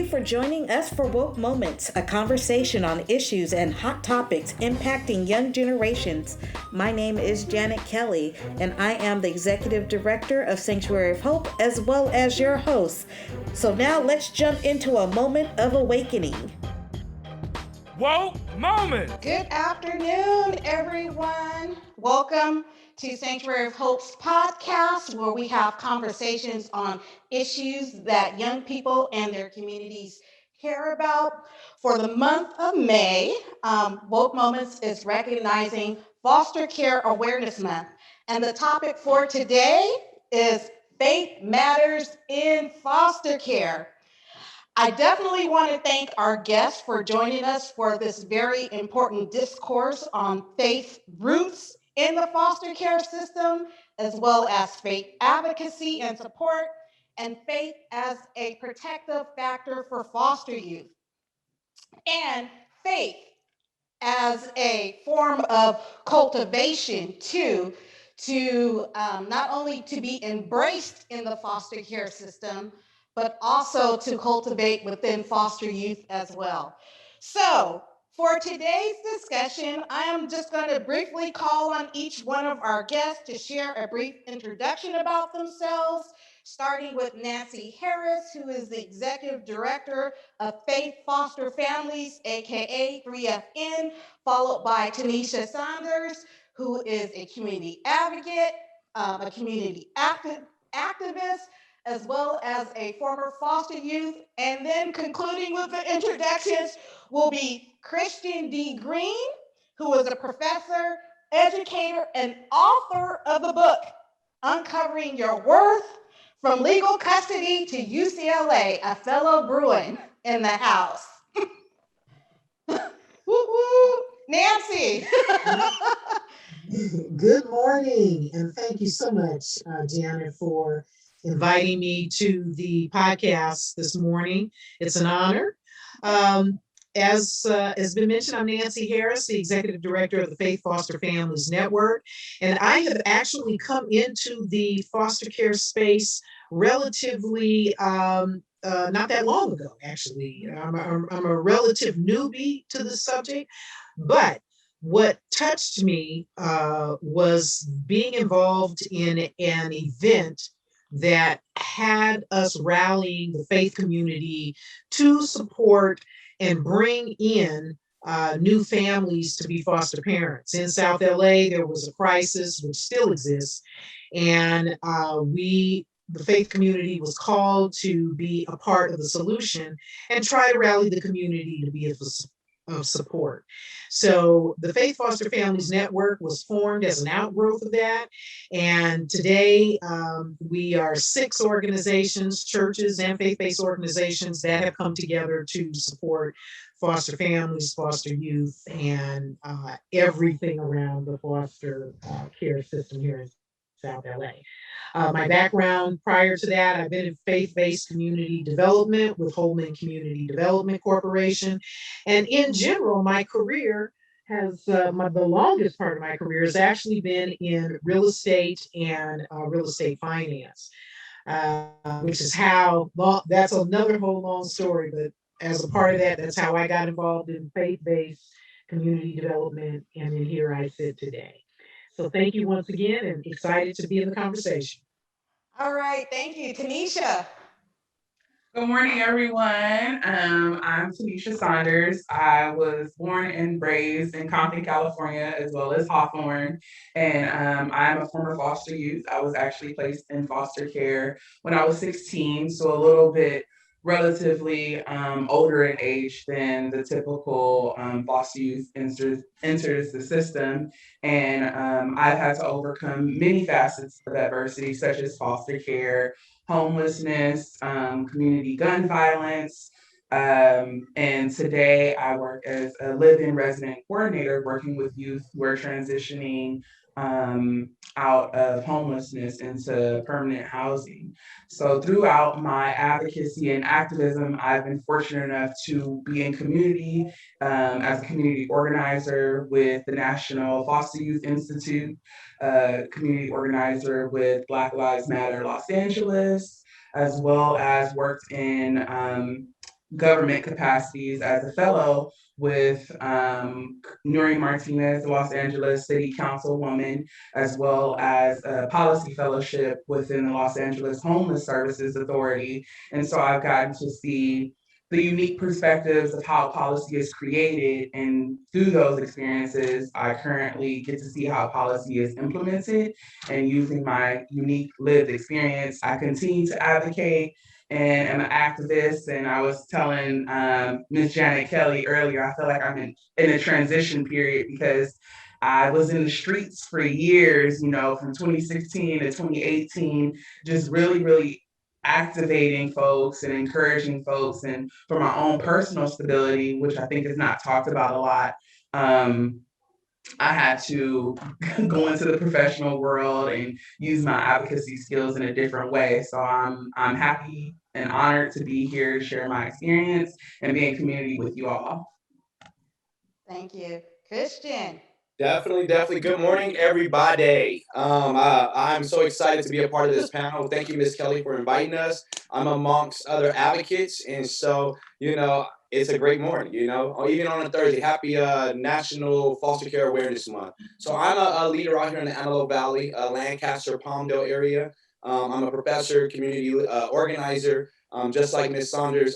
you for joining us for Woke Moments, a conversation on issues and hot topics impacting young generations. My name is Janet Kelly, and I am the Executive Director of Sanctuary of Hope, as well as your host. So now let's jump into a moment of awakening. Woke Moment! Good afternoon, everyone. Welcome to Sanctuary of Hope's podcast, where we have conversations on issues that young people and their communities care about. For the month of May, Woke Moments is recognizing Foster Care Awareness Month. And the topic for today is Faith Matters in Foster Care. I definitely want to thank our guests for joining us for this very important discourse on faith roots in the foster care system, as well as faith advocacy and support, and faith as a protective factor for foster youth, and faith as a form of cultivation too, to not only to be embraced in the foster care system, but also to cultivate within foster youth as well. So for today's discussion, I am just going to briefly call on each one of our guests to share a brief introduction about themselves, starting with Nancy Harris, who is the Executive Director of Faith Foster Families, aka 3FN, followed by Tanisha Saunders, who is a community advocate, a community activist, as well as a former foster youth. And then concluding with the introductions will be Christian D. Green, who is a professor, educator, and author of the book, Uncovering Your Worth, From Legal Custody to UCLA, a fellow Bruin in the house. Woo woo! Nancy! Good morning, and thank you so much, Janet, for inviting me to the podcast this morning. It's an honor. As has been mentioned, I'm Nancy Harris, the Executive Director of the Faith Foster Families Network, and I have actually come into the foster care space relatively not that long ago, actually. I'm a relative newbie to the subject, but what touched me was being involved in an event that had us rallying the faith community to support and bring in new families to be foster parents. In South LA, there was a crisis, which still exists, and the faith community was called to be a part of the solution and try to rally the community to be of support. So the Faith Foster Families Network was formed as an outgrowth of that. And today we are 6 organizations, churches and faith-based organizations that have come together to support foster families, foster youth, and everything around the foster care system here in South LA. My background prior to that, I've been in faith-based community development with Holman Community Development Corporation. And in general, my career has, the longest part of my career has actually been in real estate and real estate finance, which is that's another whole long story. But as a part of that, that's how I got involved in faith-based community development. And then here I sit today. So thank you once again, and excited to be in the conversation. All right, thank you. Tanisha. Good morning, everyone. I'm Tanisha Saunders. I was born and raised in Compton, California, as well as Hawthorne. And I'm a former foster youth. I was actually placed in foster care when I was 16, so a little bit relatively older in age than the typical foster youth enters the system. And I've had to overcome many facets of adversity, such as foster care, homelessness, community gun violence. And today I work as a live-in resident coordinator working with youth who are transitioning out of homelessness into permanent housing. So throughout my advocacy and activism, I've been fortunate enough to be in community as a community organizer with the National Foster Youth Institute, community organizer with Black Lives Matter Los Angeles, as well as worked in government capacities as a fellow with Nuri Martinez, the Los Angeles City Councilwoman, as well as a policy fellowship within the Los Angeles Homeless Services Authority. And so I've gotten to see the unique perspectives of how policy is created. And through those experiences, I currently get to see how policy is implemented. And using my unique lived experience, I continue to advocate and am an activist. And I was telling Ms. Janet Kelly earlier, I feel like I'm in a transition period because I was in the streets for years, from 2016 to 2018, just really, really activating folks and encouraging folks. And for my own personal stability, which I think is not talked about a lot, I had to go into the professional world and use my advocacy skills in a different way. So I'm happy and honored to be here to share my experience and be in community with you all. Thank you. Christian. Definitely, definitely. Good morning, everybody. I'm so excited to be a part of this panel. Thank you, Ms. Kelly, for inviting us. I'm amongst other advocates, and so it's a great morning. Or even on a Thursday. Happy National Foster Care Awareness Month. So I'm a leader out here in the Antelope Valley, Lancaster, Palmdale area. I'm a professor, community organizer. Just like Ms. Saunders,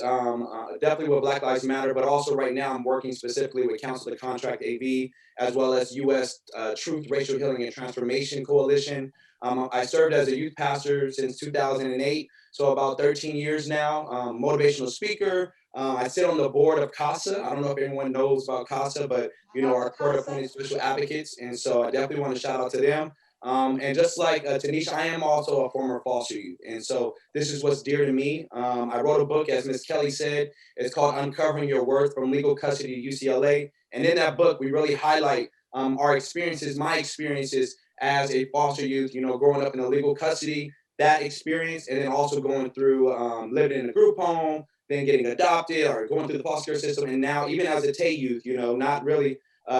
definitely with Black Lives Matter, but also right now I'm working specifically with Council to Contract AV, as well as U.S. Truth, Racial Healing and Transformation Coalition. I served as a youth pastor since 2008, so about 13 years now. Motivational speaker. I sit on the board of CASA. I don't know if everyone knows about CASA, but our court-appointed special advocates, and so I definitely want to shout out to them. And just like Tanisha, I am also a former foster youth. And so this is what's dear to me. I wrote a book, as Ms. Kelly said. It's called Uncovering Your Worth from Legal Custody to UCLA. And in that book, we really highlight our experiences, my experiences as a foster youth, growing up in a legal custody, that experience, and then also going through living in a group home, then getting adopted or going through the foster care system. And now even as a TAY youth, not really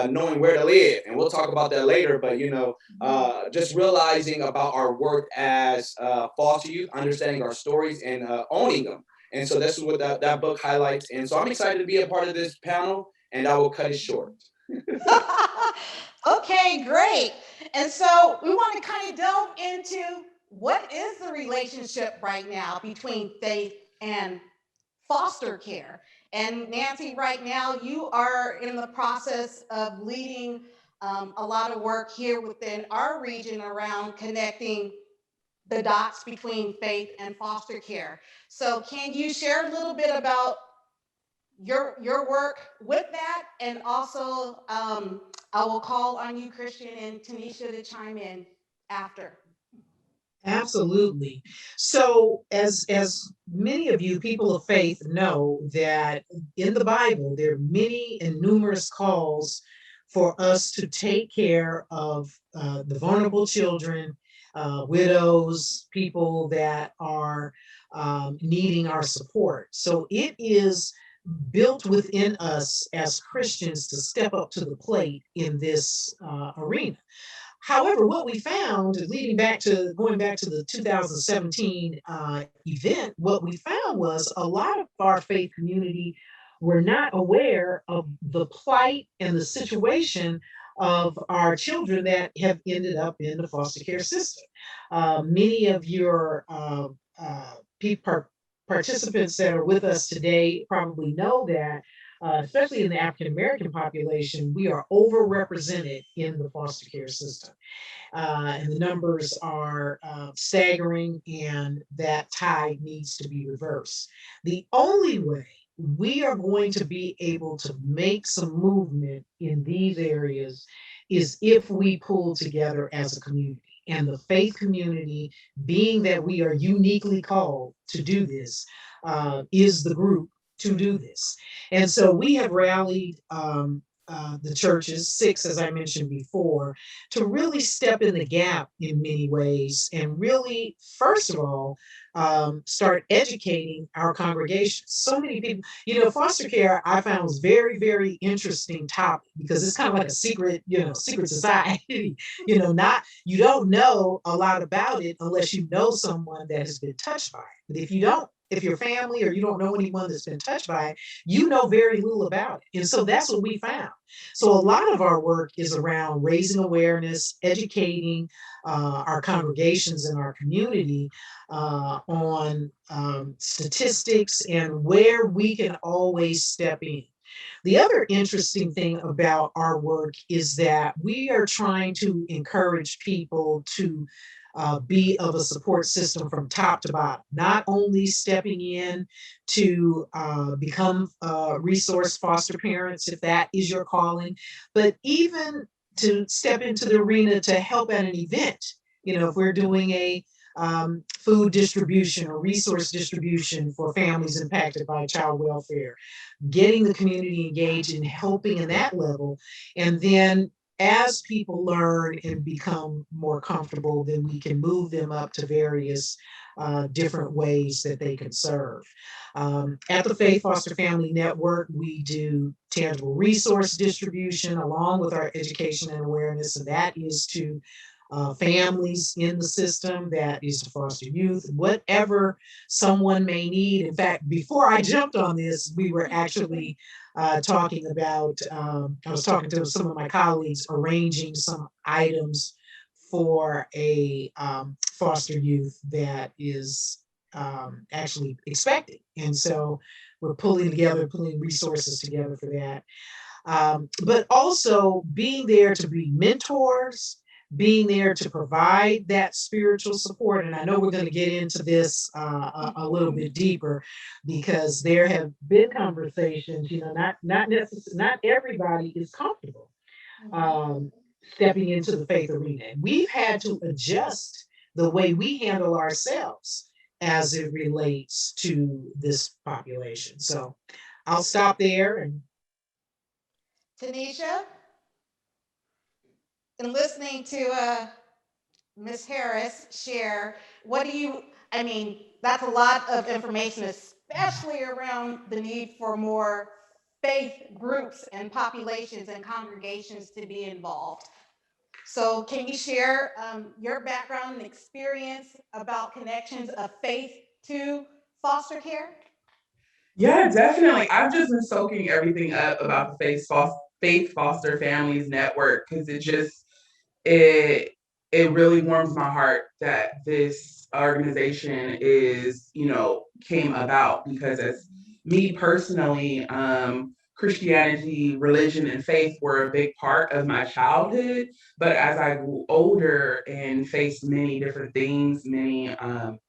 knowing where to live. And we'll talk about that later, but just realizing about our work as foster youth, understanding our stories and owning them. And so this is what that book highlights. And so I'm excited to be a part of this panel, and I will cut it short. Okay, great. And so we want to kind of delve into what is the relationship right now between faith and foster care. And Nancy, right now you are in the process of leading a lot of work here within our region around connecting the dots between faith and foster care. So can you share a little bit about your work with that? And also I will call on you, Christian and Tanisha, to chime in after. Absolutely. So as many of you people of faith know that in the Bible, there are many and numerous calls for us to take care of the vulnerable children, widows, people that are needing our support. So it is built within us as Christians to step up to the plate in this arena. However, what we found, going back to the 2017 event, what we found was a lot of our faith community were not aware of the plight and the situation of our children that have ended up in the foster care system. Many of your participants that are with us today probably know that especially in the African American population, we are overrepresented in the foster care system. And the numbers are staggering, and that tide needs to be reversed. The only way we are going to be able to make some movement in these areas is if we pull together as a community. And the faith community, being that we are uniquely called to do this, is the group to do this. And so we have rallied the churches, 6, as I mentioned before, to really step in the gap in many ways and really, first of all, start educating our congregations. So many people, foster care I found was very, very interesting topic because it's kind of like a secret, secret society. You don't know a lot about it unless you know someone that has been touched by it. But if you don't if you're family or you don't know anyone that's been touched by it, you know very little about it. And so that's what we found. So a lot of our work is around raising awareness, educating our congregations and our community on statistics and where we can always step in. The other interesting thing about our work is that we are trying to encourage people to be of a support system from top to bottom, not only stepping in to become resource foster parents, if that is your calling, but even to step into the arena to help at an event. You know, if we're doing a food distribution or resource distribution for families impacted by child welfare, getting the community engaged and helping in that level. And then as people learn and become more comfortable, then we can move them up to various different ways that they can serve. At the Faith Foster Family Network, we do tangible resource distribution along with our education and awareness, and that is to families in the system, that is to foster youth, whatever someone may need. In fact, before I jumped on this, we were actually talking about, I was talking to some of my colleagues, arranging some items for a foster youth that is actually expected. And so we're pulling resources together for that. But also being there to be mentors, being there to provide that spiritual support. And I know we're going to get into this a little bit deeper, because there have been conversations, you know, not everybody is comfortable stepping into the faith arena. We've had to adjust the way we handle ourselves as it relates to this population. So I'll stop there. And Tanisha, in listening to Ms. Harris share, I mean, that's a lot of information, especially around the need for more faith groups and populations and congregations to be involved. So can you share your background and experience about connections of faith to foster care? Yeah, definitely. I've just been soaking everything up about the Faith Foster Families Network because it it really warms my heart that this organization came about because as me personally, Christianity, religion, and faith were a big part of my childhood. But as I grew older and faced many different things, many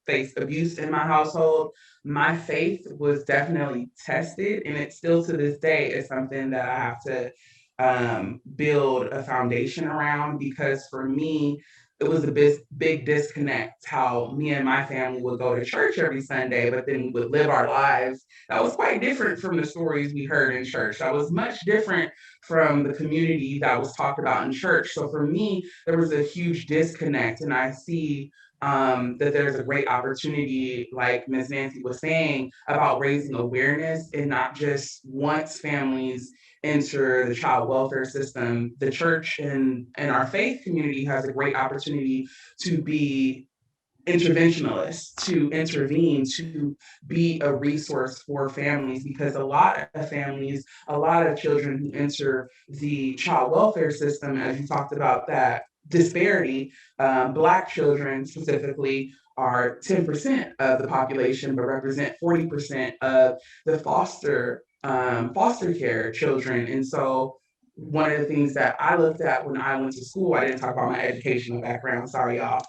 faced abuse in my household, my faith was definitely tested, and it still to this day is something that I have to build a foundation around because for me, it was a big disconnect how me and my family would go to church every Sunday, but then we would live our lives. That was quite different from the stories we heard in church. That was much different from the community that was talked about in church. So for me, there was a huge disconnect, and I see that there's a great opportunity, like Ms. Nancy was saying, about raising awareness and not just once families enter the child welfare system. The church and our faith community has a great opportunity to be interventionalists, to intervene, to be a resource for families because a lot of families, a lot of children who enter the child welfare system, as you talked about that disparity, Black children specifically are 10% of the population, but represent 40% of the foster care children. And so one of the things that I looked at when I went to school, I didn't talk about my educational background, sorry y'all.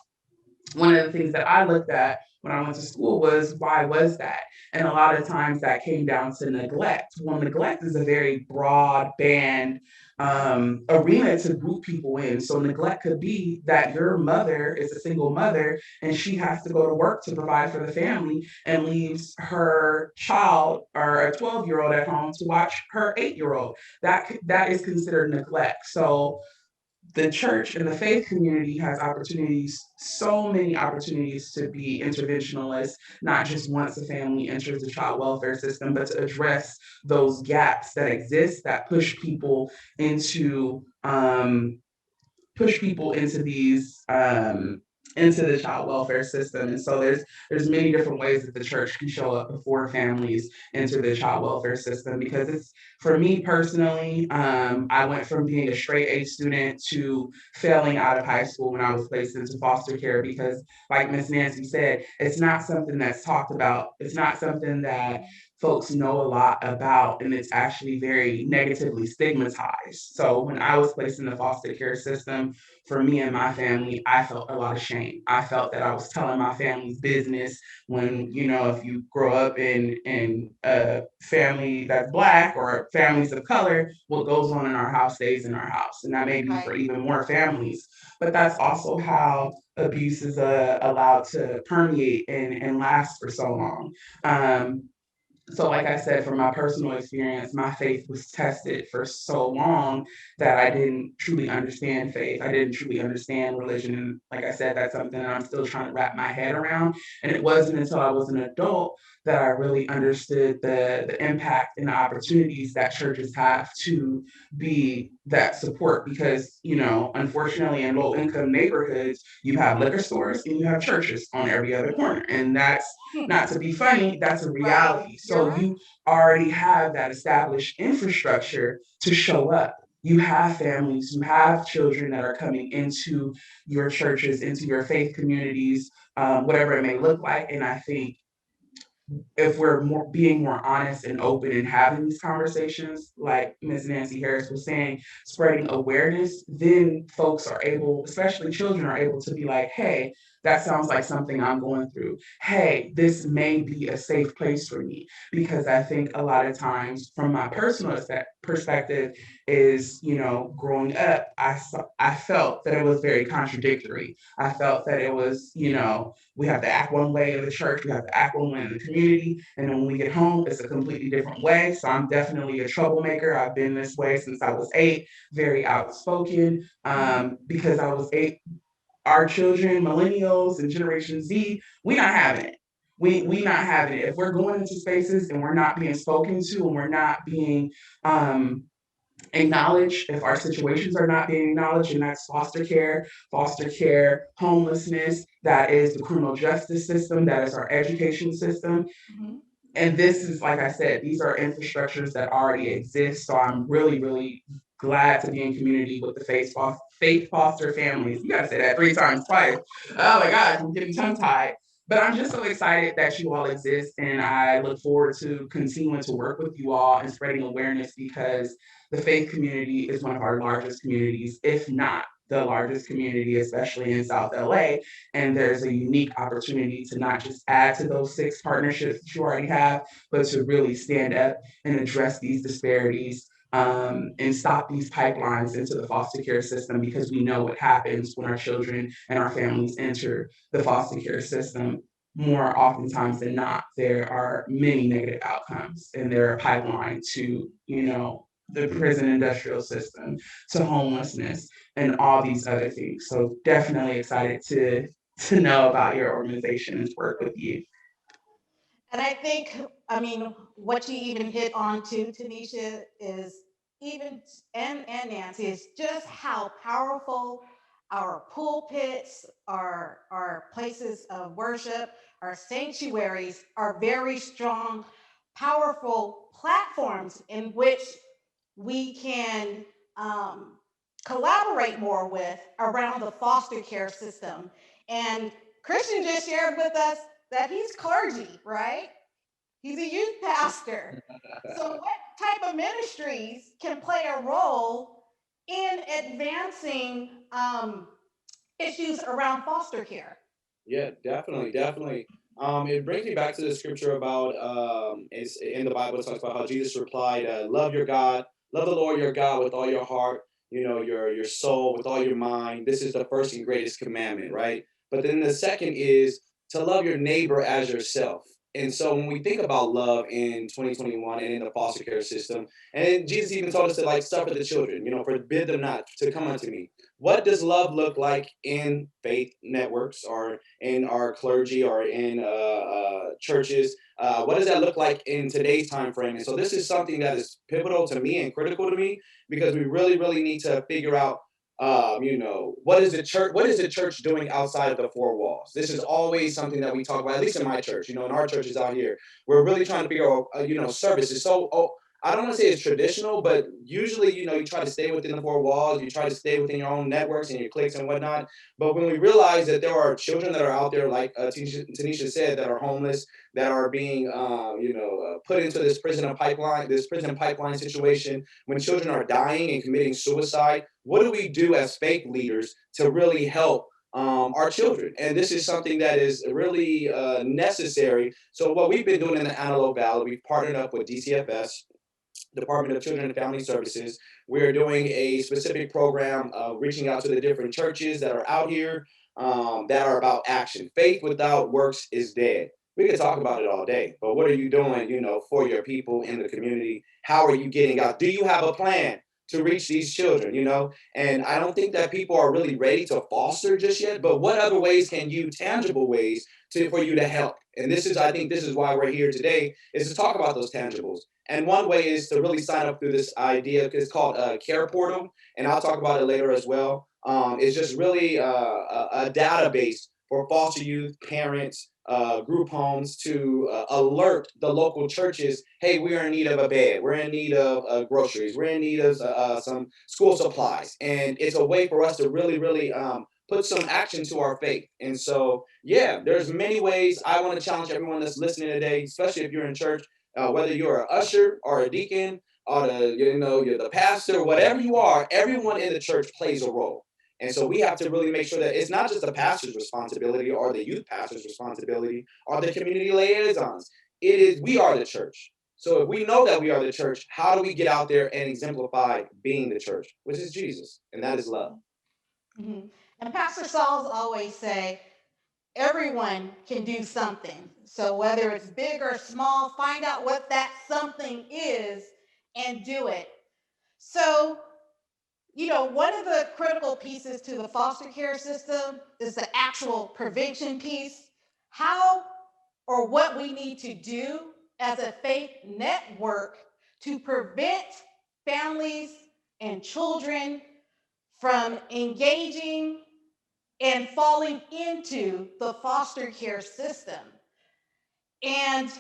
One of the things that I looked at when I went to school was why was that? And a lot of times that came down to neglect. Well, neglect is a very broad band arena to group people in. So neglect could be that your mother is a single mother and she has to go to work to provide for the family and leaves her child or a 12-year-old at home to watch her 8-year-old. That is considered neglect. So the church and the faith community has opportunities, so many opportunities to be interventionalists, not just once a family enters the child welfare system, but to address those gaps that exist that push people into these into the child welfare system. And so there's many different ways that the church can show up before families enter the child welfare system, because it's, for me personally, I went from being a straight A student to failing out of high school when I was placed into foster care, because like Miss Nancy said, it's not something that's talked about. It's not something that folks know a lot about, and it's actually very negatively stigmatized. So when I was placed in the foster care system, for me and my family, I felt a lot of shame. I felt that I was telling my family's business when, if you grow up in a family that's Black or families of color, what goes on in our house stays in our house. And that may be for even more families. But that's also how abuse is allowed to permeate and last for so long. So, like I said, from my personal experience, my faith was tested for so long that I didn't truly understand faith. I didn't truly understand religion. And like I said, that's something that I'm still trying to wrap my head around. And it wasn't until I was an adult that I really understood the impact and the opportunities that churches have to be that support. Because, unfortunately, in low income neighborhoods, you have liquor stores and you have churches on every other corner. And that's not to be funny, that's a reality. So you already have that established infrastructure to show up. You have families, you have children that are coming into your churches, into your faith communities, whatever it may look like. And I think if we're being more honest and open and having these conversations, like Ms. Nancy Harris was saying, spreading awareness, then folks are able, especially children, are able to be like, hey, that sounds like something I'm going through. Hey, this may be a safe place for me. Because I think a lot of times, from my personal perspective, is, growing up, I felt that it was very contradictory. I felt that it was, we have to act one way in the church, we have to act one way in the community, and then when we get home, it's a completely different way. So I'm definitely a troublemaker. I've been this way since I was 8, very outspoken, because I was 8. Our children, millennials and Generation Z, we not having it. We not having it. If we're going into spaces and we're not being spoken to and we're not being acknowledged, if our situations are not being acknowledged, and that's foster care, homelessness, that is the criminal justice system, that is our education system. And this is, like I said, these are infrastructures that already exist. So I'm really, really glad to be in community with the faith foster families. You gotta say that 3 times twice. Oh my gosh, I'm getting tongue tied. But I'm just so excited that you all exist, and I look forward to continuing to work with you all and spreading awareness, because the faith community is one of our largest communities, if not the largest community, especially in South LA. And there's a unique opportunity to not just add to those 6 partnerships that you already have, but to really stand up and address these disparities, and stop these pipelines into the foster care system, because we know what happens when our children and our families enter the foster care system. More oftentimes than not, there are many negative outcomes, and they're a pipeline to, the prison industrial system, to homelessness, and all these other things. So definitely excited to know about your organization and to work with you. And I think, I mean, what you even hit on too, Tanisha, is even, and Nancy, is just how powerful our pulpits, our places of worship, our sanctuaries are very strong, powerful platforms in which we can collaborate more with around the foster care system. And Christian just shared with us that he's clergy, right? He's a youth pastor. So, what type of ministries can play a role in advancing issues around foster care? Yeah, definitely, definitely. It brings me back to the scripture about it's in the Bible. It talks about how Jesus replied, "Love your God, love the Lord your God with all your heart, your soul, with all your mind. This is the first and greatest commandment, right? But then the second is to love your neighbor as yourself." And so when we think about love in 2021 and in the foster care system, and Jesus even told us to like suffer the children, forbid them not to come unto me. What does love look like in faith networks or in our clergy or in churches? What does that look like in today's time frame? And so this is something that is pivotal to me and critical to me, because we really, really need to figure out what is the church doing outside of the four walls? This is always something that we talk about, at least in my church, in our churches out here. We're really trying to figure out, service is so, I don't want to say it's traditional, but usually, you try to stay within the four walls, you try to stay within your own networks and your cliques and whatnot. But when we realize that there are children that are out there, like Tanisha said, that are homeless, that are being, put into this prison pipeline situation, when children are dying and committing suicide, what do we do as faith leaders to really help our children? And this is something that is really necessary. So what we've been doing in the Antelope Valley, we've partnered up with DCFS, Department of Children and Family Services. We're doing a specific program of reaching out to the different churches that are out here that are about action. Faith without works is dead. We could talk about it all day, but what are you doing, for your people in the community? How are you getting out? Do you have a plan to reach these children, And I don't think that people are really ready to foster just yet, but what other ways can you, tangible ways for you to help? And I think this is why we're here today, is to talk about those tangibles. And one way is to really sign up through this idea. It's called Care Portal, and I'll talk about it later as well. It's just really a database for foster youth, parents, group homes to alert the local churches, hey, we are in need of a bed, we're in need of groceries, we're in need of some school supplies. And it's a way for us to really, really put some action to our faith. And so, yeah, there's many ways. I want to challenge everyone that's listening today, especially if you're in church, whether you're an usher or a deacon or you're the pastor, whatever you are, everyone in the church plays a role. And so we have to really make sure that it's not just the pastor's responsibility or the youth pastor's responsibility or the community liaisons. We are the church. So if we know that we are the church, how do we get out there and exemplify being the church, which is Jesus, and that is love. Mm-hmm. And Pastor Sauls always say, everyone can do something. So whether it's big or small, find out what that something is and do it. So, one of the critical pieces to the foster care system is the actual prevention piece. How or what we need to do as a faith network to prevent families and children from engaging and falling into the foster care system. And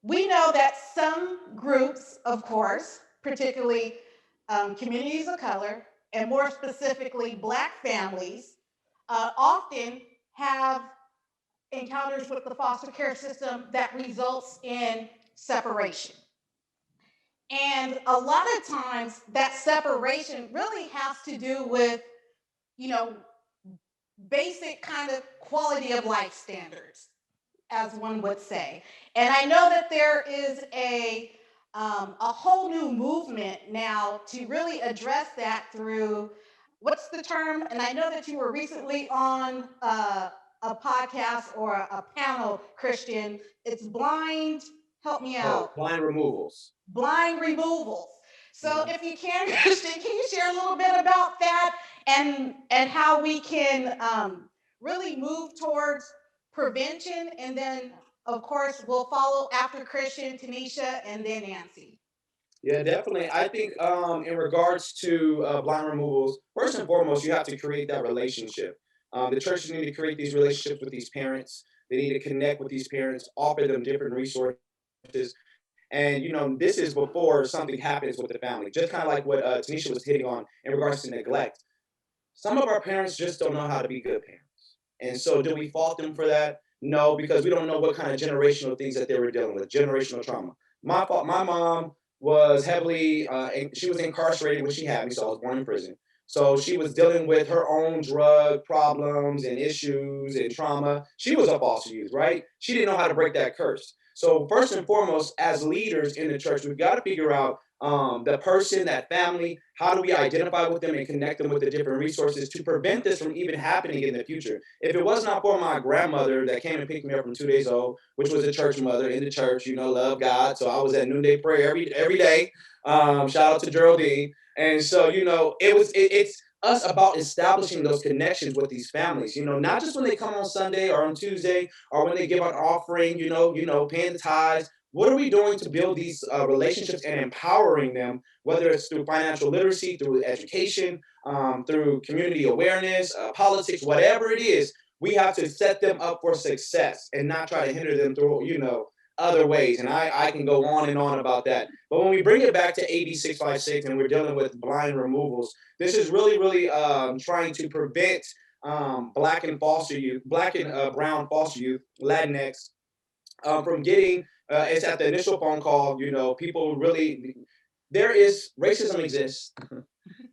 we know that some groups, of course, particularly communities of color, and more specifically Black families, often have encounters with the foster care system that results in separation. And a lot of times that separation really has to do with, you know, basic kind of quality of life standards, as one would say. And I know that there is a whole new movement now to really address that through, what's the term? And I know that you were recently on a podcast or a panel, Christian. It's blind, help me out. Blind removals. Blind removals. So if you can, Christian, can you share a little bit about that and how we can really move towards prevention? And then, of course, we'll follow after Christian, Tanisha, and then Nancy. Yeah, definitely. I think in regards to blind removals, first and foremost, you have to create that relationship. The churches need to create these relationships with these parents. They need to connect with these parents, offer them different resources. And, this is before something happens with the family. Just kind of like what Tanisha was hitting on in regards to neglect. Some of our parents just don't know how to be good parents. And so do we fault them for that? No, because we don't know what kind of generational things that they were dealing with, generational trauma. My mom was heavily, she was incarcerated when she had me, so I was born in prison. So she was dealing with her own drug problems and issues and trauma. She was a foster youth, right? She didn't know how to break that curse. So first and foremost, as leaders in the church, we've got to figure out the person, that family, how do we identify with them and connect them with the different resources to prevent this from even happening in the future. If it was not for my grandmother that came and picked me up from 2 days old, which was a church mother in the church, love God. So I was at noonday prayer every day. Shout out to Geraldine. And so, it's us about establishing those connections with these families, not just when they come on Sunday or on Tuesday or when they give an offering, paying the tithes. What are we doing to build these relationships and empowering them, whether it's through financial literacy, through education, through community awareness, politics, whatever it is, we have to set them up for success and not try to hinder them through, other ways. And I can go on and on about that. But when we bring it back to AB 656 and we're dealing with blind removals, this is really, really trying to prevent black and foster youth, black and brown foster youth, Latinx, from getting, it's at the initial phone call, people really, there is, racism exists.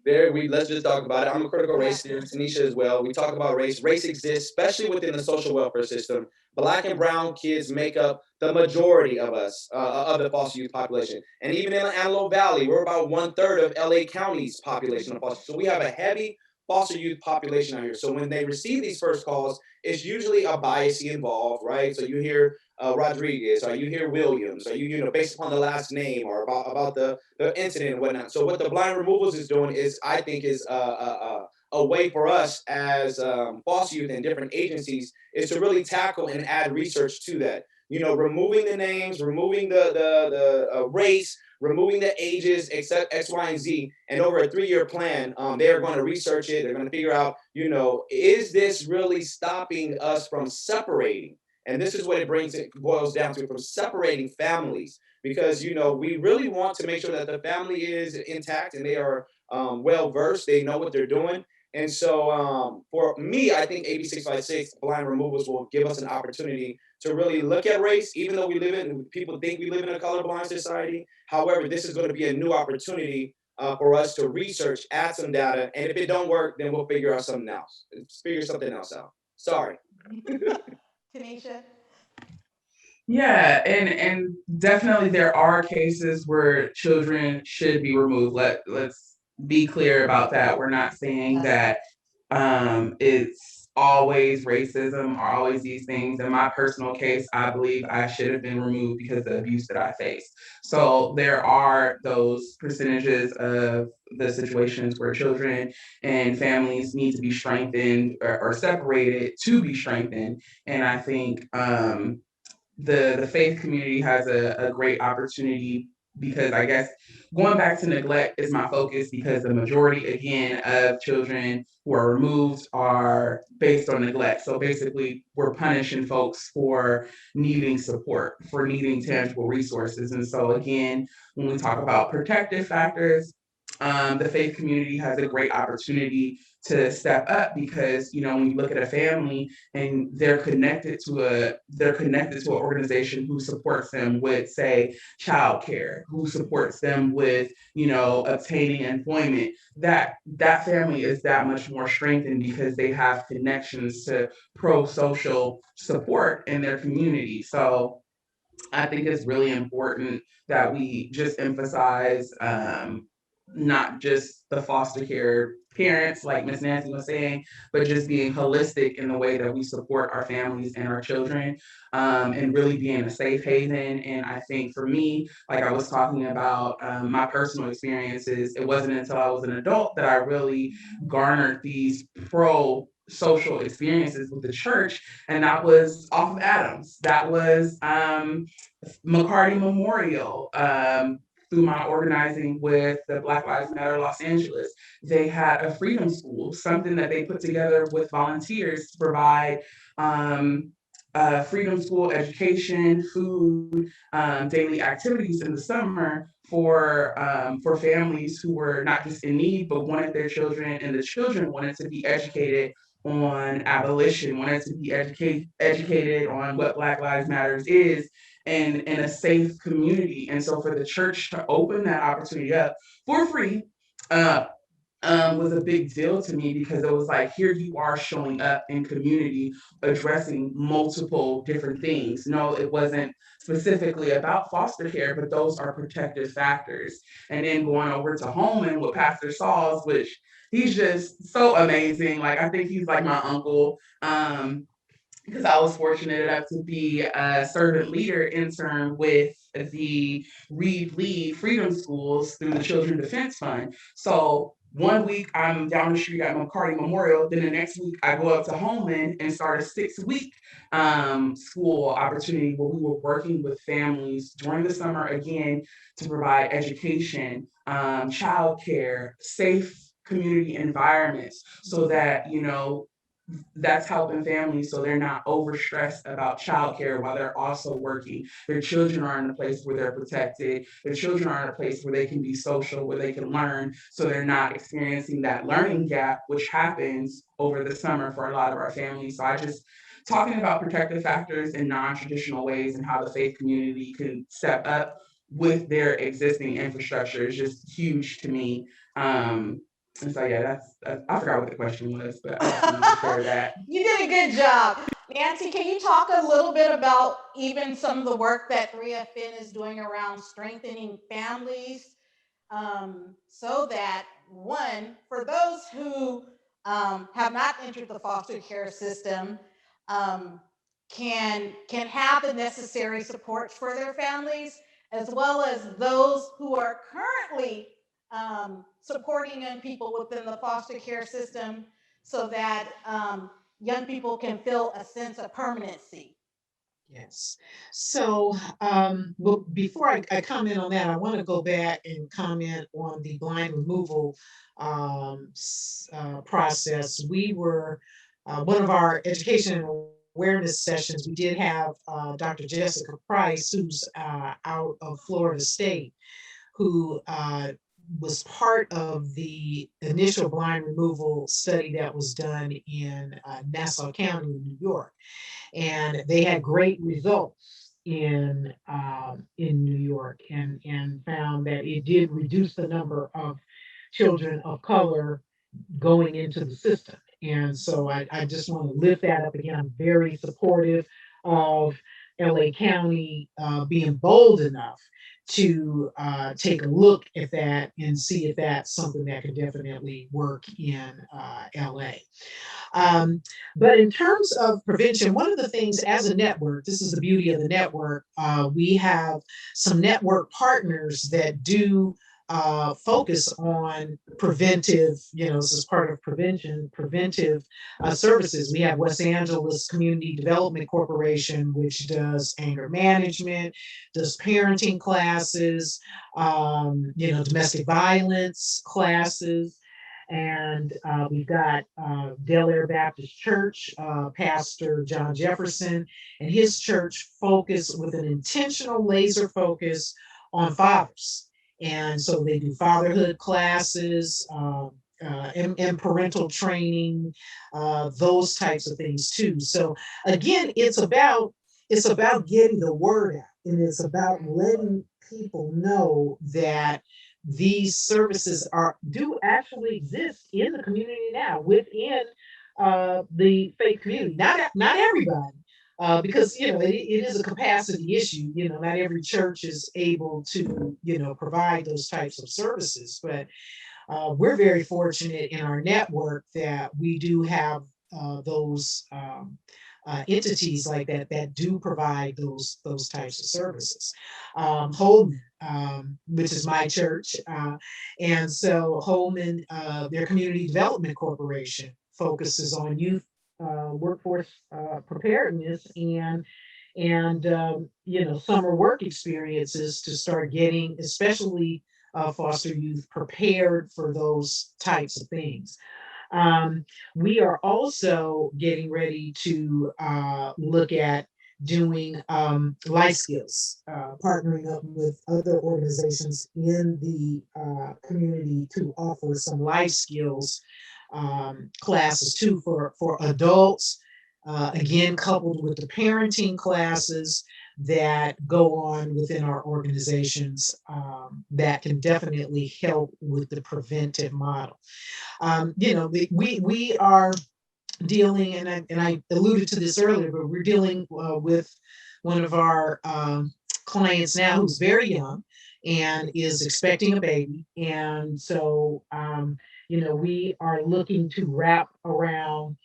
Let's just talk about it. I'm a critical race theorist, Tanisha as well. We talk about race. Race exists, especially within the social welfare system. Black and brown kids make up the majority of us, of the foster youth population. And even in the Antelope Valley, we're about 1/3 of LA County's population of foster. So we have a heavy foster youth population out here. So when they receive these first calls, it's usually a bias involved, right? So you hear Rodriguez, or you hear Williams, or based upon the last name, or about the incident and whatnot. So what the blind removals is doing is, I think, is a way for us as foster youth and different agencies is to really tackle and add research to that. Removing the names, removing the race, removing the ages, except X, Y, and Z, and over a 3-year plan, they are going to research it. They're going to figure out, is this really stopping us from separating? And this is what it boils down to, from separating families, because we really want to make sure that the family is intact and they are well versed, they know what they're doing. And so for me, I think AB 656 blind removals will give us an opportunity to really look at race, even though people think we live in a colorblind society. However, this is going to be a new opportunity for us to research, add some data, and if it don't work, then we'll figure something else out. Sorry. Tanisha? Yeah, and definitely there are cases where children should be removed. Let's be clear about that. We're not saying that it's always racism or always these things. In my personal case, I believe I should have been removed because of the abuse that I faced. So there are those percentages of the situations where children and families need to be strengthened or separated to be strengthened. And I think the faith community has a great opportunity, because I guess going back to neglect is my focus, because the majority, again, of children who are removed are based on neglect. So basically, we're punishing folks for needing support, for needing tangible resources. And so again, when we talk about protective factors, the faith community has a great opportunity to step up, because when you look at a family and they're connected to an organization who supports them with, say, childcare, who supports them with obtaining employment, that family is that much more strengthened because they have connections to pro-social support in their community. So I think it's really important that we just emphasize not just the foster care parents, like Miss Nancy was saying, but just being holistic in the way that we support our families and our children, and really being a safe haven. And I think for me, like I was talking about my personal experiences, it wasn't until I was an adult that I really garnered these social experiences with the church, and that was off of Adams. That was McCarty Memorial, through my organizing with the Black Lives Matter Los Angeles. They had a freedom school, something that they put together with volunteers to provide freedom school education, food, daily activities in the summer for families who were not just in need, but wanted their children, and the children wanted to be educated on abolition, wanted to be educated on what Black Lives Matters is, and in a safe community. And so for the church to open that opportunity up for free uh, was a big deal to me, because it was like, here you are showing up in community, addressing multiple different things. No, it wasn't specifically about foster care, but those are protective factors. And then going over to Holman with Pastor Sauls, which he's just so amazing. Like, I think he's like my uncle. Because I was fortunate enough to be a servant leader intern with the Reed Lee Freedom Schools through the Children Defense Fund. So one week I'm down the street at McCarty Memorial. Then the next week I go up to Holman and start a 6-week school opportunity where we were working with families during the summer again to provide education, childcare, safe community environments so that, that's helping families so they're not overstressed about childcare while they're also working. Their children are in a place where they're protected. Their children are in a place where they can be social, where they can learn, so they're not experiencing that learning gap, which happens over the summer for a lot of our families. So I just talking about protective factors in non-traditional ways and how the faith community can step up with their existing infrastructure is just huge to me. And so yeah, I forgot what the question was, but I just wanted to share that. You did a good job. Nancy, can you talk a little bit about even some of the work that 3FN is doing around strengthening families so that, one, for those who have not entered the foster care system, um, can have the necessary supports for their families, as well as those who are currently supporting young people within the foster care system so that young people can feel a sense of permanency. Yes. So, well, before I comment on that, I want to go back and comment on the blind removal process. We were one of our education and awareness sessions. We did have Dr. Jessica Price, who's out of Florida State, who was part of the initial blind removal study that was done in Nassau County, New York, and they had great results in New York, and found that it did reduce the number of children of color going into the system. And so I just want to lift that up again. I'm very supportive of LA County being bold enough to take a look at that and see if that's something that could definitely work in LA. Um, but in terms of prevention, one of the things as a network, this is the beauty of the network, we have some network partners that do focus on preventive, this is part of preventive services. We have West Angeles Community Development Corporation, which does anger management, does parenting classes, domestic violence classes. And we've got Del Air Baptist Church, Pastor John Jefferson, and his church focus with an intentional laser focus on fathers. And so they do fatherhood classes, and parental training, those types of things too. So again, it's about getting the word out, and it's about letting people know that these services do actually exist in the community now, within the faith community. Not everybody, because it is a capacity issue. Not every church is able to provide those types of services, but we're very fortunate in our network that we do have those entities like that do provide those types of services. Holman, which is my church, and so Holman, their Community Development Corporation focuses on youth workforce preparedness and summer work experiences to start getting, especially foster youth, prepared for those types of things. Um, we are also getting ready to look at doing life skills, partnering up with other organizations in the community to offer some life skills classes too for adults. Again, coupled with the parenting classes that go on within our organizations, that can definitely help with the preventive model. We are dealing, and I alluded to this earlier, but we're dealing with one of our clients now who's very young and is expecting a baby. And so, we are looking to wrap around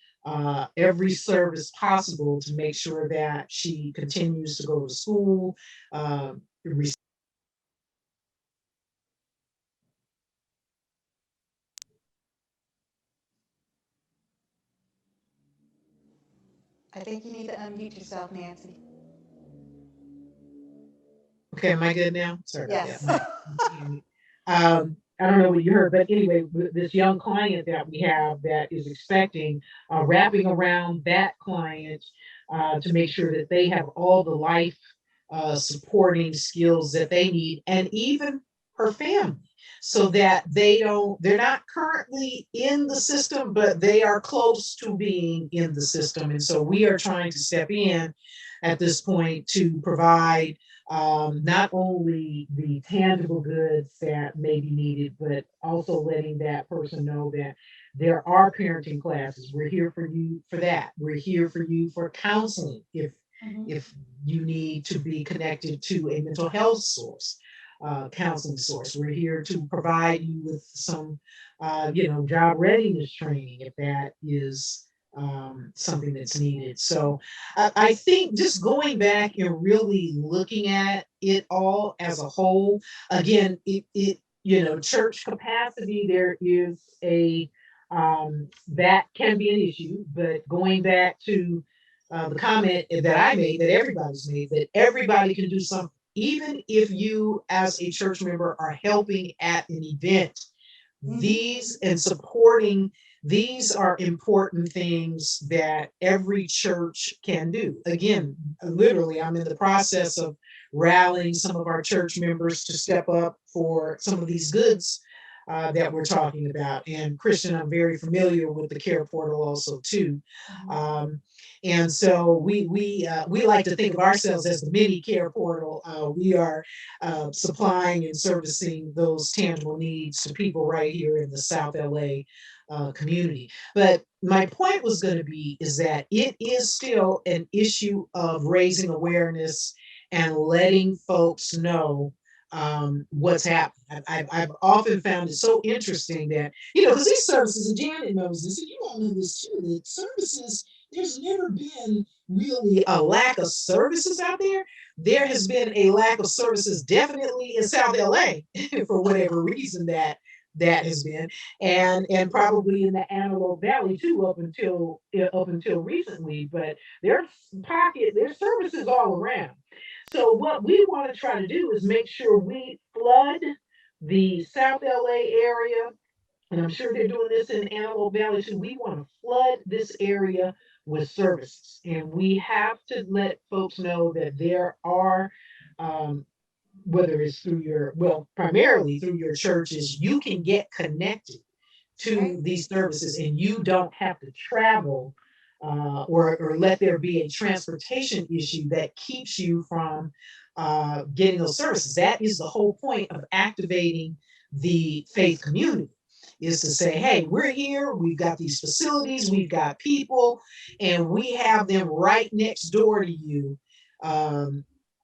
every service possible to make sure that she continues to go to school, uh, I think you need to unmute yourself, Nancy. Okay, am I good now? Sorry about that. Yes. I don't know what you heard, but anyway, this young client that we have that is expecting, wrapping around that client to make sure that they have all the life supporting skills that they need, and even her family, so that they're not currently in the system, but they are close to being in the system. And so we are trying to step in at this point to provide not only the tangible goods that may be needed, but also letting that person know that there are parenting classes. We're here for you for that. We're here for you for counseling Mhm. if you need to be connected to a mental health source, counseling source. We're here to provide you with some, job readiness training if that is something that's needed. So I think just going back and really looking at it all as a whole, again, church capacity, there is that can be an issue, but going back to the comment that I made, that everybody's made, that everybody can do something. Even if you, as a church member, are helping at an event, Mhm. these and supporting these are important things that every church can do. Again, literally, I'm in the process of rallying some of our church members to step up for some of these goods that we're talking about. And Christian, I'm very familiar with the care portal also too. Um, and so we like to think of ourselves as the mini care portal. We are supplying and servicing those tangible needs to people right here in the South LA community. But my point was going to be is that it is still an issue of raising awareness and letting folks know what's happening. I've often found it so interesting that, because these services, and Janet knows this, and you all know this too, that services, there's never been really a lack of services out there. There has been a lack of services definitely in South LA for whatever reason that has been, and probably in the Antelope Valley too, up until recently. But there's services all around. So what we want to try to do is make sure we flood the South LA area, and I'm sure they're doing this in Antelope Valley too. We want to flood this area with services, and we have to let folks know that there are, um, whether it's through primarily through your churches, you can get connected Right. to these services, and you don't have to travel or let there be a transportation issue that keeps you from getting those services. That is the whole point of activating the faith community, is to say, hey, we're here, we've got these facilities, we've got people, and we have them right next door to you.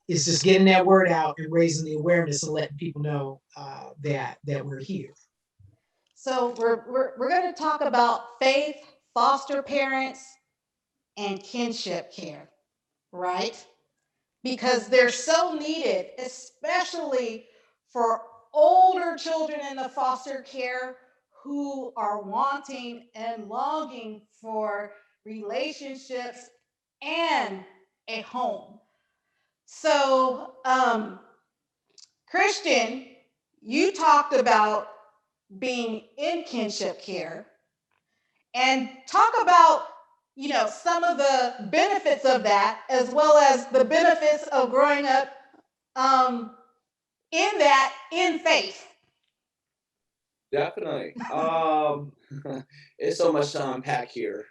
It's just getting that word out and raising the awareness and letting people know that we're here. So we're going to talk about faith, foster parents, and kinship care, right? Because they're so needed, especially for older children in the foster care who are wanting and longing for relationships and a home. So, Christian, you talked about being in kinship care and talk about some of the benefits of that as well as the benefits of growing up um, in faith. Definitely. It's so much to unpack here.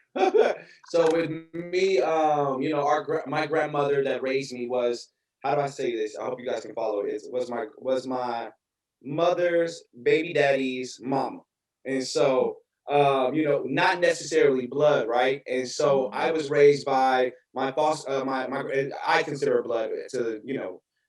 So with me, my grandmother that raised me was, how do I say this? I hope you guys can follow it. Was my mother's baby daddy's mama, and so not necessarily blood, right? And so I was raised by my foster, and I consider her blood to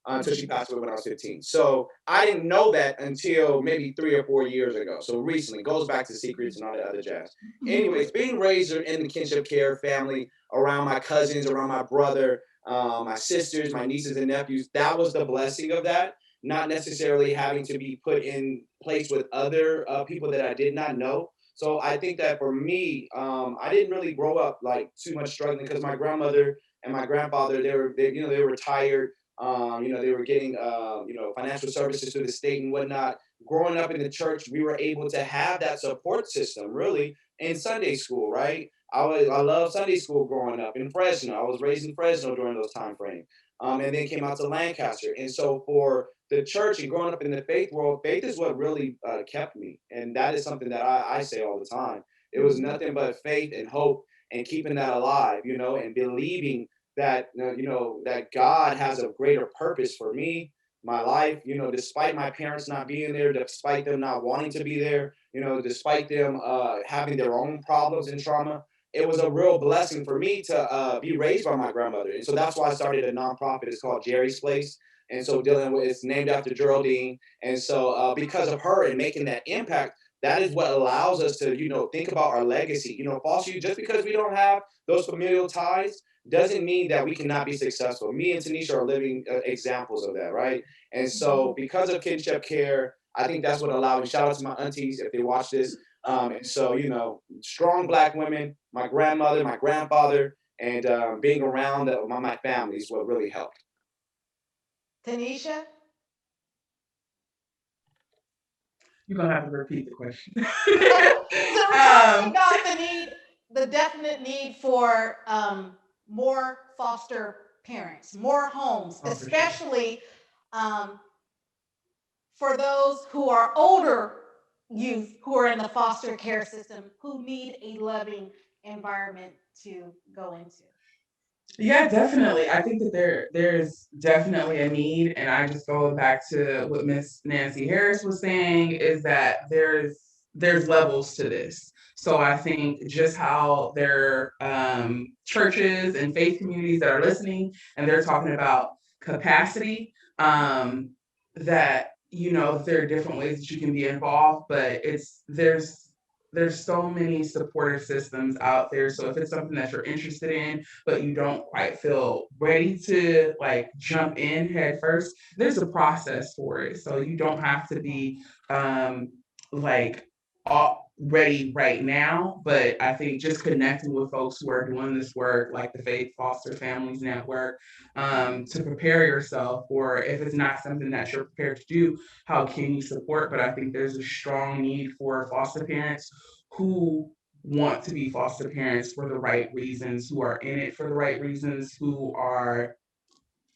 until she passed away when I was 15. So I didn't know that until maybe 3 or 4 years ago. So recently, goes back to secrets and all that other jazz. Anyways, being raised in the kinship care family, around my cousins, around my brother, my sisters, my nieces and nephews, that was the blessing of that. Not necessarily having to be put in place with other people that I did not know. So I think that for me, I didn't really grow up like too much struggling because my grandmother and my grandfather, they were retired. They were getting, financial services through the state and whatnot. Growing up in the church, we were able to have that support system really in Sunday school, right? I love Sunday school growing up in Fresno. I was raised in Fresno during those time frames, and then came out to Lancaster. And so for the church and growing up in the faith world, faith is what really kept me, and that is something that I say all the time. It was nothing but faith and hope and keeping that alive, and believing that that God has a greater purpose for me, my life, despite my parents not being there, despite them not wanting to be there, despite them having their own problems and trauma. It was a real blessing for me to be raised by my grandmother. And so that's why I started a nonprofit. It's called Jerry's Place. And so dealing with, it's named after Geraldine. And so because of her and making that impact, that is what allows us to, think about our legacy. Foster youth, just because we don't have those familial ties doesn't mean that we cannot be successful. Me and Tanisha are living examples of that, right? And so because of kinship care, I think that's what allowed me. Shout out to my aunties if they watch this. And so, strong Black women, my grandmother, my grandfather, and being around my family is what really helped. Tanisha? You're gonna have to repeat the question. So we're talking about the definite need for more foster parents, more homes, Oh, for sure. especially for those who are older youth who are in the foster care system who need a loving environment to go into. Yeah, definitely. I think that there's definitely a need, and I just go back to what Miss Nancy Harris was saying is that there's levels to this. So I think just how there churches and faith communities that are listening and they're talking about capacity, that there are different ways that you can be involved, but there's so many supportive systems out there. So if it's something that you're interested in, but you don't quite feel ready to like jump in head first, there's a process for it. So you don't have to be like all ready right now. But I think just connecting with folks who are doing this work, like the Faith Foster Families Network, to prepare yourself, or if it's not something that you're prepared to do, how can you support? But I think there's a strong need for foster parents who want to be foster parents for the right reasons, who are in it for the right reasons, who are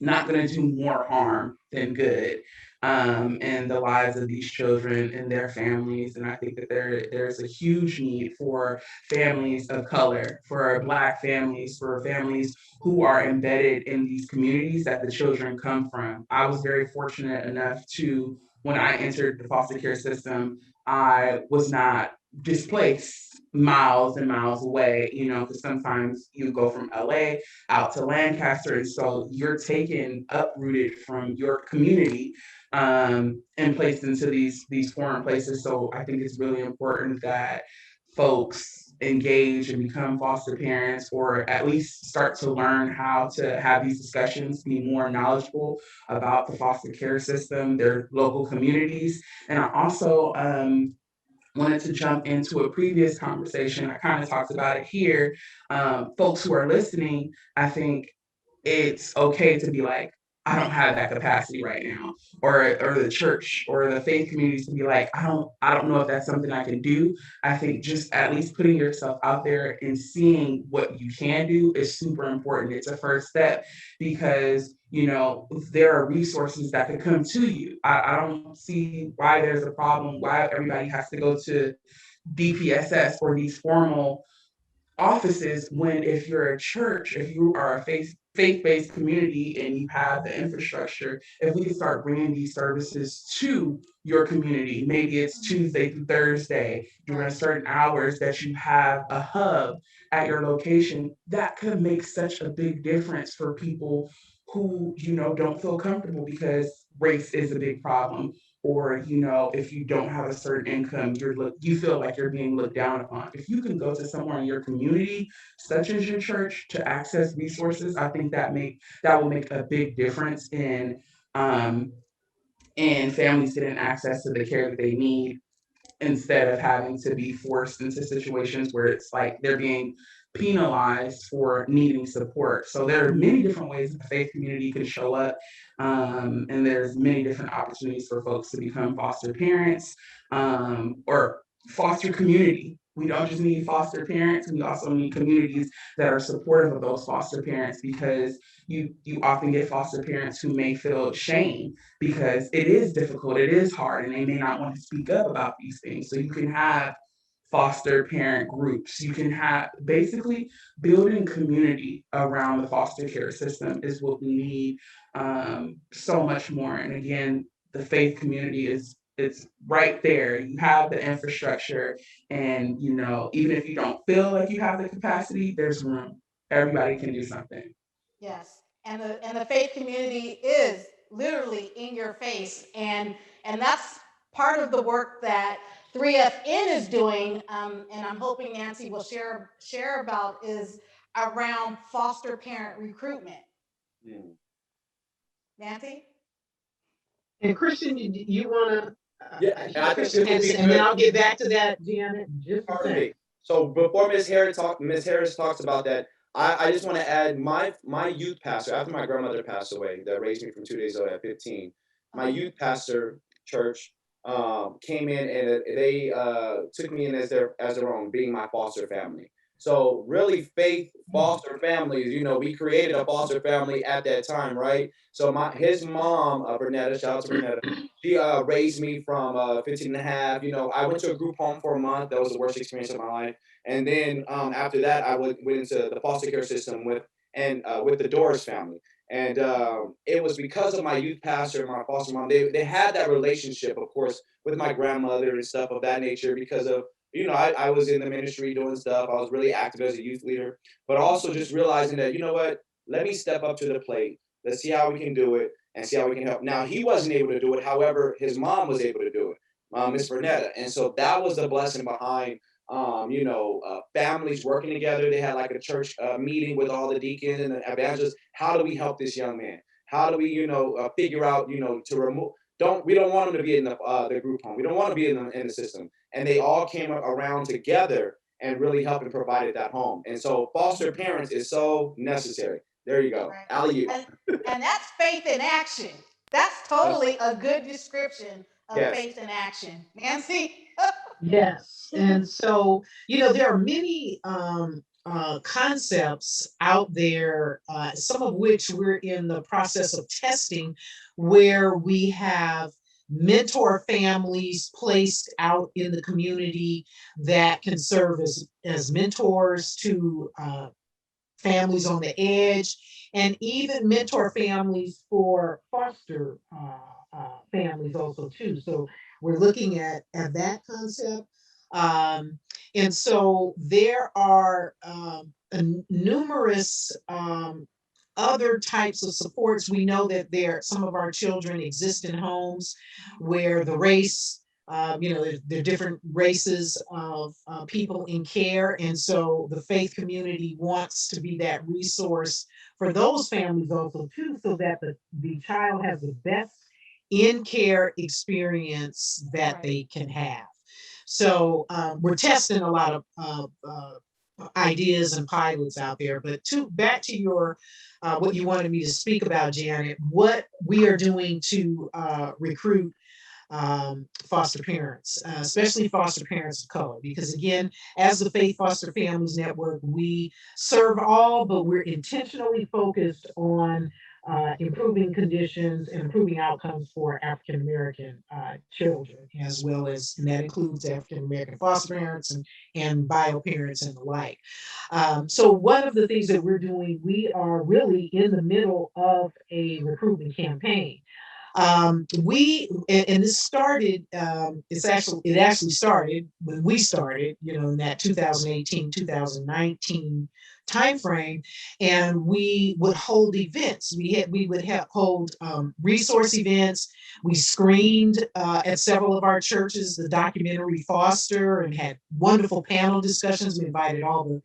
not going to do more harm than good, in the lives of these children and their families. And I think that there's a huge need for families of color, for Black families, for families who are embedded in these communities that the children come from. I was very fortunate enough to, when I entered the foster care system, I was not displaced miles and miles away, because sometimes you go from LA out to Lancaster. And so you're taken uprooted from your community, and placed into these foreign places. So I think it's really important that folks engage and become foster parents, or at least start to learn how to have these discussions, be more knowledgeable about the foster care system, their local communities. And I also wanted to jump into a previous conversation. I kind of talked about it here. Folks who are listening, I think it's okay to be like, I don't have that capacity right now, or the church or the faith communities to be like, I don't know if that's something I can do. I think just at least putting yourself out there and seeing what you can do is super important. It's a first step, because there are resources that can come to you. I don't see why there's a problem, why everybody has to go to DPSS or these formal offices, when if you're a church, if you are a faith-based community and you have the infrastructure, if we can start bringing these services to your community, maybe it's Tuesday through Thursday during certain hours that you have a hub at your location, that could make such a big difference for people who don't feel comfortable, because race is a big problem. Or if you don't have a certain income, you feel like you're being looked down upon. If you can go to somewhere in your community, such as your church, to access resources, I think that will make a big difference in families getting access to the care that they need. instead of having to be forced into situations where it's like they're being penalized for needing support. So there are many different ways that the faith community can show up, and there's many different opportunities for folks to become foster parents, or foster community. We don't just need foster parents, we also need communities that are supportive of those foster parents, because you often get foster parents who may feel shame because it is difficult, it is hard, and they may not want to speak up about these things. So you can have foster parent groups. You can have basically building community around the foster care system is what we need, so much more. And again, the faith community is it's right there. You have the infrastructure, and even if you don't feel like you have the capacity, there's room. Everybody can do something. Yes, and the faith community is literally in your face, and that's part of the work that 3FN is doing, and I'm hoping Nancy will share about is around foster parent recruitment. Mm. Nancy? And Christian, you want Yeah, to and I think Christian this will has, be and then good. I'll get back to that, Janet, in just a second. Perfect. So before Miss Harris talks about that, I just want to add my youth pastor after my grandmother passed away that raised me from 2 days old at 15. My youth pastor church came in and they took me in as their own, being my foster family. So really, faith foster families. We created a foster family at that time, right? So his mom, Bernetta, shout out to Bernetta. She raised me from 15 and a half. I went to a group home for a month. That was the worst experience of my life. And then after that, I went into the foster care system with the Doris family. And it was because of my youth pastor and my foster mom. They had that relationship, of course, with my grandmother and stuff of that nature because of, I was in the ministry doing stuff. I was really active as a youth leader, but also just realizing that, what, let me step up to the plate. Let's see how we can do it and see how we can help. Now, he wasn't able to do it. However, his mom was able to do it, Miss Bernetta. And so that was the blessing behind, families working together. They had like a church meeting with all the deacons and the evangelists. How do we help this young man? How do we, figure out, to remove, we don't want him to be in the group home. We don't want to be in the system. And they all came around together and really helped and provided that home. And so foster parents is so necessary. There you go. Right. Alley. And that's faith in action. That's totally a good description of Yes. faith in action. Nancy? Yes. And so, there are many concepts out there, some of which we're in the process of testing, where we have mentor families placed out in the community that can serve as mentors to families on the edge, and even mentor families for foster families also too. So we're looking at that concept. And so there are numerous other types of supports. We know that some of our children exist in homes where the race, there are different races of people in care. And so the faith community wants to be that resource for those families also too, so that the child has the best in care experience that they can have. So we're testing a lot of ideas and pilots out there. But back to your what you wanted me to speak about, Janet, what we are doing to recruit foster parents, especially foster parents of color, because again, as the Faith Foster Families Network, we serve all, but we're intentionally focused on improving conditions and improving outcomes for African American children, as well as, and that includes African American foster parents and bio parents and the like. So one of the things that we're doing, we are really in the middle of a recruitment campaign. And this started, it actually started when we started, in that 2018, 2019 timeframe, and we would hold events. We would hold resource events. We screened at several of our churches the documentary Foster and had wonderful panel discussions. We invited all the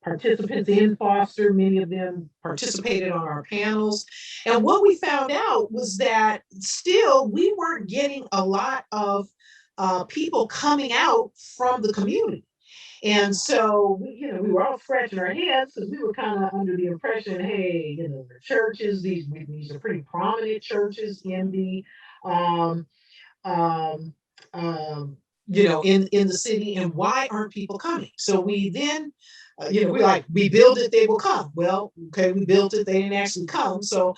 participants in Foster. Many of them participated on our panels. And what we found out was that still we weren't getting a lot of people coming out from the community. And so, we were all scratching our heads because we were kind of under the impression, hey, the churches, these are pretty prominent churches in the um, um, um, in the city, and why aren't people coming? So we then, we build it, they will come. Well, okay, we built it, they didn't actually come. So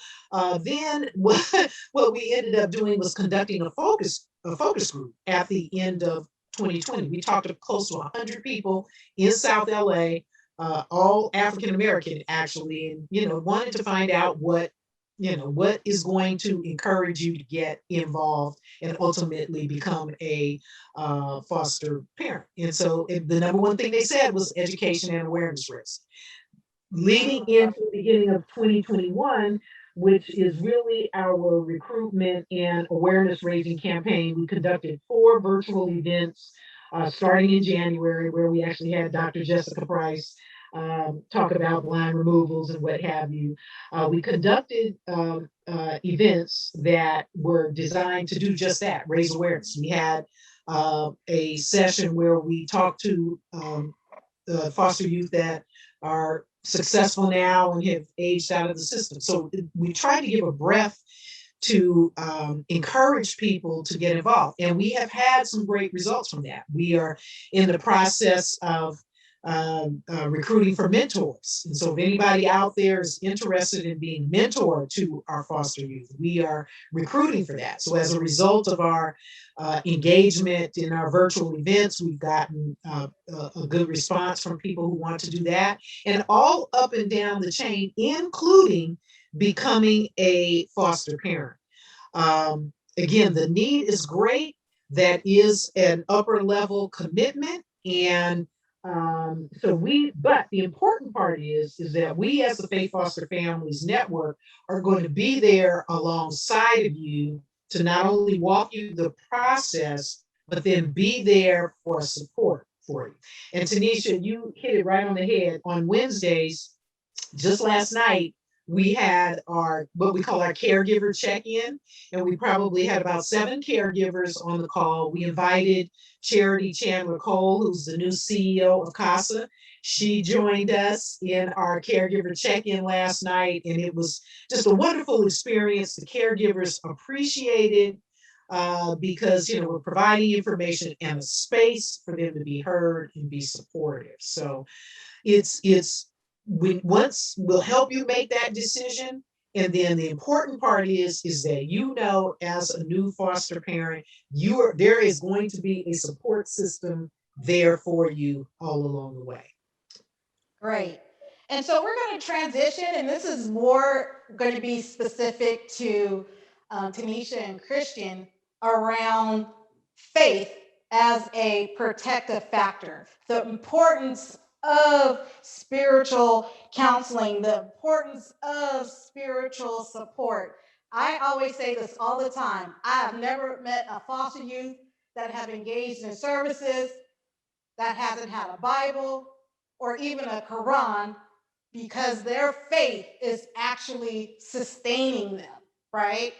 then what we ended up doing was conducting a focus group at the end of 2020. We talked to close to 100 people in South LA, all African American actually, and wanted to find out what is going to encourage you to get involved and ultimately become a foster parent. And so the number one thing they said was education and awareness risk. Leading into the beginning of 2021, which is really our recruitment and awareness raising campaign, we conducted 4 virtual events starting in January, where we actually had Dr. Jessica Price talk about blind removals and what have you. We conducted events that were designed to do just that, raise awareness. We had a session where we talked to foster youth that are successful now and have aged out of the system. So we try to give a breath to encourage people to get involved. And we have had some great results from that. We are in the process of recruiting for mentors. And so if anybody out there is interested in being mentored to our foster youth, we are recruiting for that. So as a result of our engagement in our virtual events, we've gotten a good response from people who want to do that, and all up and down the chain, including becoming a foster parent. Again, the need is great. That is an upper level commitment. And but the important part is that we as the Faith Foster Families Network are going to be there alongside of you to not only walk you through the process, but then be there for support for you. And Tanisha, you hit it right on the head. On Wednesdays, just last night, we had our what we call our caregiver check-in, and we probably had about 7 caregivers on the call. We invited Charity Chandler Cole, who's the new CEO of CASA. She joined us in our caregiver check-in last night, and it was just a wonderful experience. The caregivers appreciated because we're providing information and a space for them to be heard and be supportive. So it's we once we'll help you make that decision. And then the important part is that as a new foster parent, there is going to be a support system there for you all along the way. Great. And so we're going to transition, and this is more going to be specific to Tanisha and Christian around faith as a protective factor, the importance of spiritual counseling, the importance of spiritual support. I always say this all the time. I have never met a foster youth that have engaged in services that hasn't had a Bible or even a Quran, because their faith is actually sustaining them, right?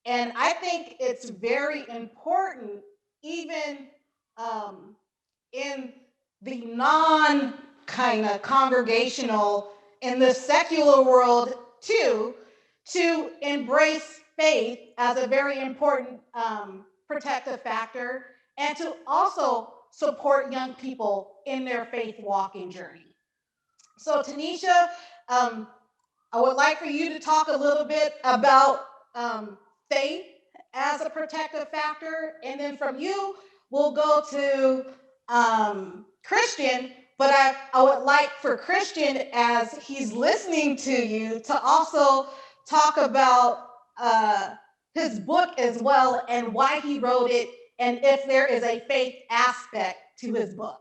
And I think it's very important, even in the non kind of congregational, in the secular world too, to embrace faith as a very important protective factor, and to also support young people in their faith walking journey. So, Tanisha, um, I would like for you to talk a little bit about faith as a protective factor, and then from you, we'll go to Christian. But I would like for Christian, as he's listening to you, to also talk about his book as well and why he wrote it, and if there is a faith aspect to his book.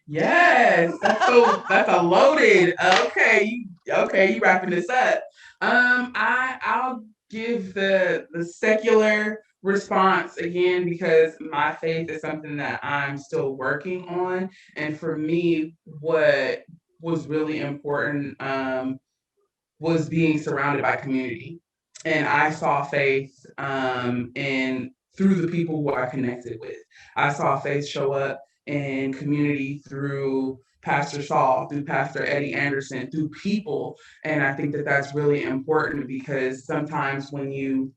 Yes, that's a loaded. Okay, you wrapping this up. I'll give the secular response again, because my faith is something that I'm still working on, and for me, what was really important was being surrounded by community, and I saw faith in through the people who I connected with. I saw faith show up in community through Pastor Saul, through Pastor Eddie Anderson, through people. And I think that that's really important because sometimes when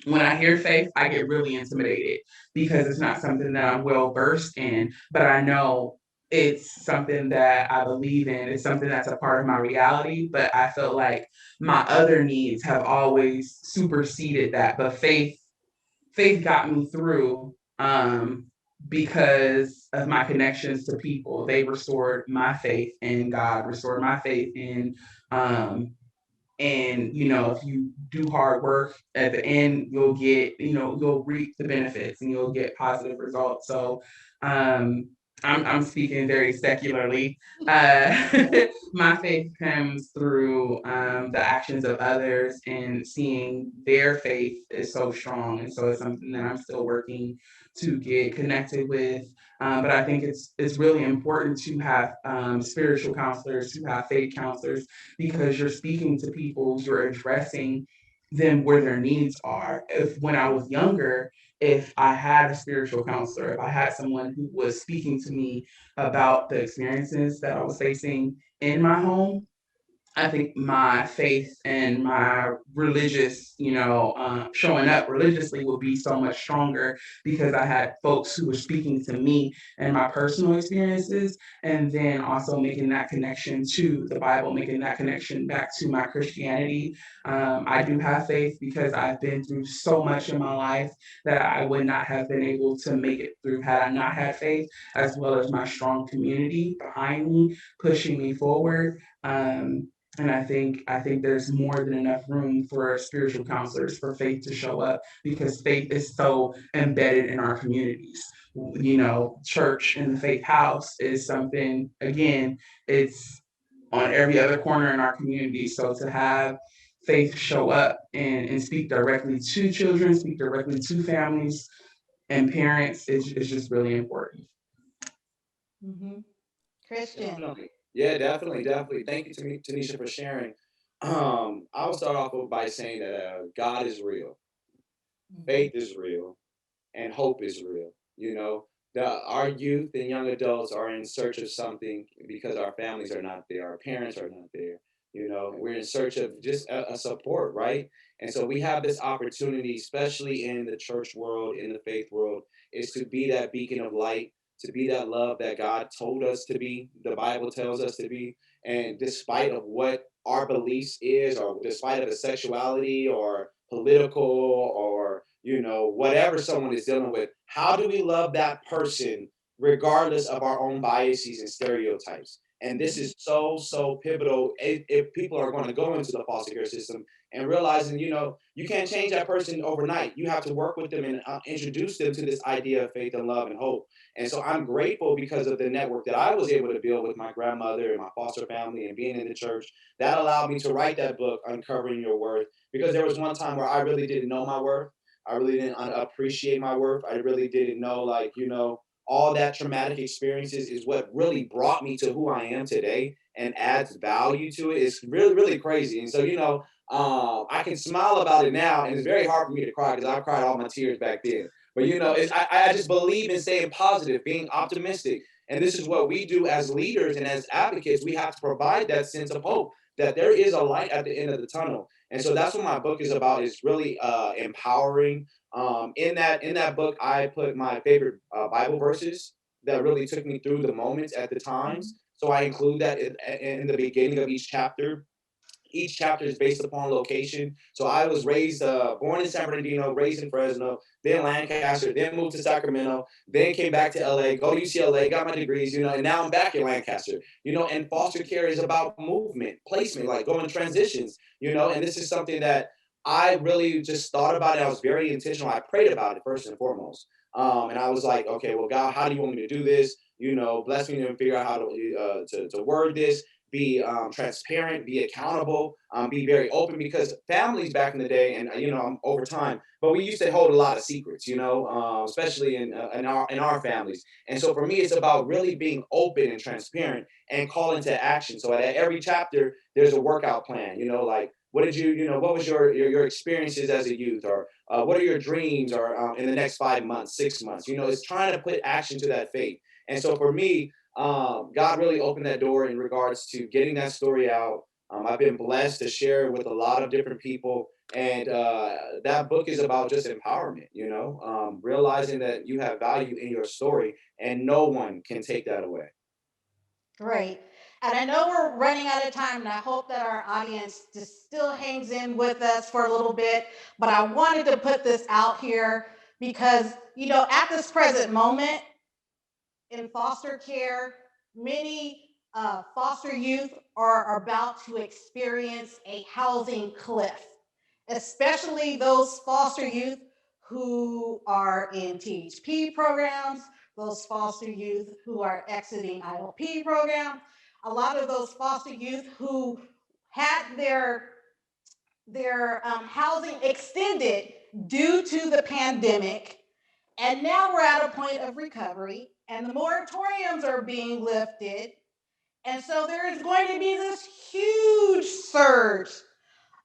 I hear faith, I get really intimidated because it's not something that I'm well versed in, but I know it's something that I believe in. It's something that's a part of my reality, but I feel like my other needs have always superseded that. But faith got me through because of my connections to people. They restored my faith in God, restored my faith in um, and if you do hard work at the end, you'll reap the benefits and you'll get positive results. So um I'm speaking very secularly. My faith comes through the actions of others and seeing their faith is so strong, and so it's something that I'm still working to get connected with. But I think it's really important to have spiritual counselors, to have faith counselors, because you're speaking to people, you're addressing them where their needs are. If when I was younger, if I had a spiritual counselor, if I had someone who was speaking to me about the experiences that I was facing in my home, I think my faith and my religious, showing up religiously would be so much stronger because I had folks who were speaking to me and my personal experiences, and then also making that connection to the Bible, making that connection back to my Christianity. I do have faith because I've been through so much in my life that I would not have been able to make it through had I not had faith, as well as my strong community behind me, pushing me forward. And I think there's more than enough room for spiritual counselors, for faith to show up, because faith is so embedded in our communities. Church and the faith house is something, again, it's on every other corner in our community. So to have faith show up and speak directly to children, speak directly to families and parents is just really important. Mm-hmm. Christian. Definitely. Yeah, definitely, definitely. Thank you to me, Tanisha, for sharing. I will start off by saying that God is real, Mhm. faith is real, and hope is real. Our youth and young adults are in search of something because our families are not there, our parents are not there. We're in search of just a support, right? And so we have this opportunity, especially in the church world, in the faith world, is to be that beacon of light, to be that love that God told us to be, the Bible tells us to be. And despite of what our beliefs is, or despite of the sexuality or political or whatever someone is dealing with, how do we love that person regardless of our own biases and stereotypes? And this is so pivotal if people are going to go into the foster care system and realizing, you can't change that person overnight. You have to work with them and introduce them to this idea of faith and love and hope. And so I'm grateful because of the network that I was able to build with my grandmother and my foster family and being in the church. That allowed me to write that book, Uncovering Your Worth, because there was one time where I really didn't know my worth. I really didn't appreciate my worth. I really didn't know, like, all that traumatic experiences is what really brought me to who I am today and adds value to it. It's really, really crazy. And so, I can smile about it now, and it's very hard for me to cry because I cried all my tears back then. But, I just believe in staying positive, being optimistic. And this is what we do as leaders and as advocates. We have to provide that sense of hope that there is a light at the end of the tunnel. And so that's what my book is about, is really empowering. In that book, I put my favorite Bible verses that really took me through the moments at the times. So I include that in the beginning of each chapter. Each chapter is based upon location. So I was born in San Bernardino, raised in Fresno, then Lancaster, then moved to Sacramento, then came back to LA, go to UCLA, got my degrees, and now I'm back in Lancaster. And foster care is about movement, placement, like going transitions, and this is something that I really just thought about it. I was very intentional. I prayed about it first and foremost. And I was like, okay, well, God, how do you want me to do this? Bless me and figure out how to word this, be transparent, be accountable, be very open, because families back in the day, and over time, but we used to hold a lot of secrets, especially in our families. And so for me, it's about really being open and transparent and calling to action. So at every chapter, there's a workout plan. Like, what did what was your experiences as a youth, or what are your dreams, or in the next 5 months, 6 months? It's trying to put action to that faith. And so for me, God really opened that door in regards to getting that story out. I've been blessed to share with a lot of different people, and that book is about just empowerment. Realizing that you have value in your story, and no one can take that away. Great. And I know we're running out of time, and I hope that our audience just still hangs in with us for a little bit. But I wanted to put this out here because, at this present moment in foster care, many foster youth are about to experience a housing cliff, especially those foster youth who are in THP programs, those foster youth who are exiting IOP programs, a lot of those foster youth who had their housing extended due to the pandemic, and now we're at a point of recovery, and the moratoriums are being lifted, and so there is going to be this huge surge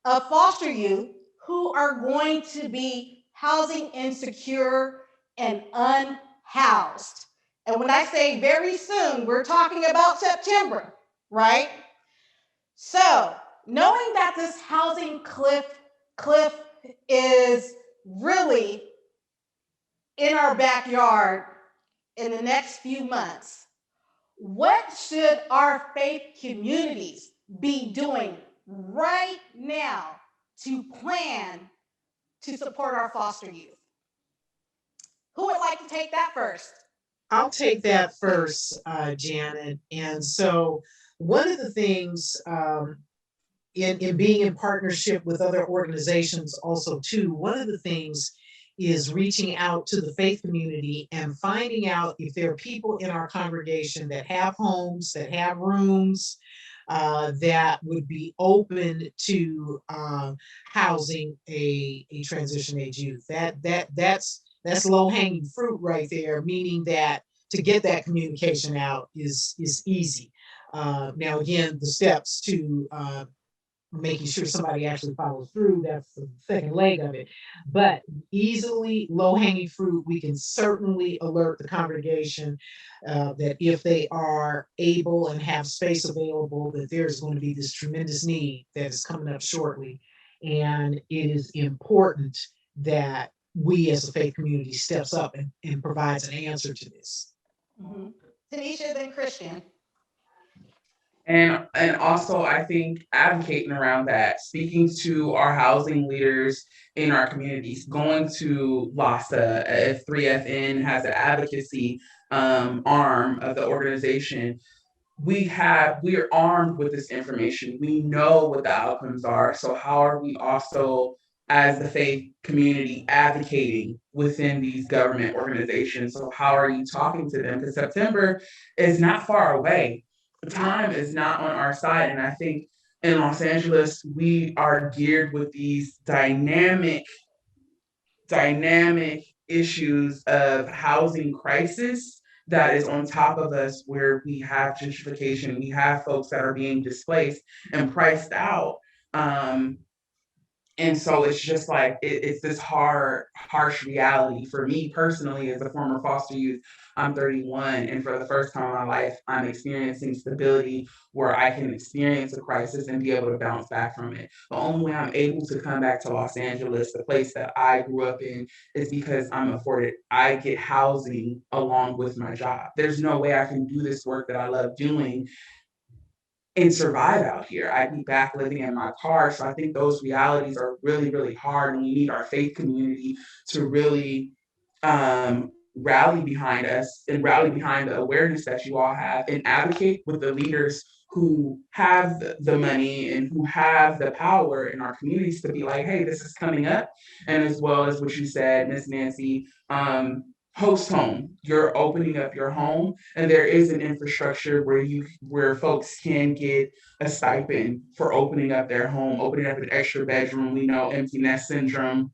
of foster youth who are going to be housing insecure and unhoused. And when I say very soon, we're talking about September, right? So, knowing that this housing cliff is really in our backyard in the next few months, what should our faith communities be doing right now to plan to support our foster youth? Who would like to take that first? I'll take that first, Janet. And so, one of the things in being in partnership with other organizations, also too, one of the things is reaching out to the faith community and finding out if there are people in our congregation that have homes, that have rooms, that would be open to housing a transition age youth. That's low hanging fruit right there, meaning that to get that communication out is easy. Now again, the steps to making sure somebody actually follows through, that's the second leg of it. But easily low hanging fruit, we can certainly alert the congregation that if they are able and have space available, that there's going to be this tremendous need that is coming up shortly. And it is important that we as a faith community steps up and provides an answer to this. Mm-hmm. Tanisha, then Christian. And also I think advocating around that, speaking to our housing leaders in our communities, going to LASA, if 3FN has an advocacy arm of the organization. We are armed with this information. We know what the outcomes are. So how are we also, as the faith community, advocating within these government organizations? So how are you talking to them? Because September is not far away. Time is not on our side. And I think in Los Angeles, we are geared with these dynamic issues of housing crisis that is on top of us, where we have gentrification, we have folks that are being displaced and priced out. And so it's just like it's this harsh reality for me personally as a former foster youth. I'm 31, and for the first time in my life, I'm experiencing stability where I can experience a crisis and be able to bounce back from it. The only way I'm able to come back to Los Angeles, the place that I grew up in, is because I get housing along with my job. There's no way I can do this work that I love doing and survive out here. I'd be back living in my car. So I think those realities are really, really hard. And we need our faith community to really rally behind us and rally behind the awareness that you all have and advocate with the leaders who have the money and who have the power in our communities to be like, hey, this is coming up. And as well as what you said, Miss Nancy, host home. You're opening up your home, and there is an infrastructure where folks can get a stipend for opening up their home, opening up an extra bedroom. We know empty nest syndrome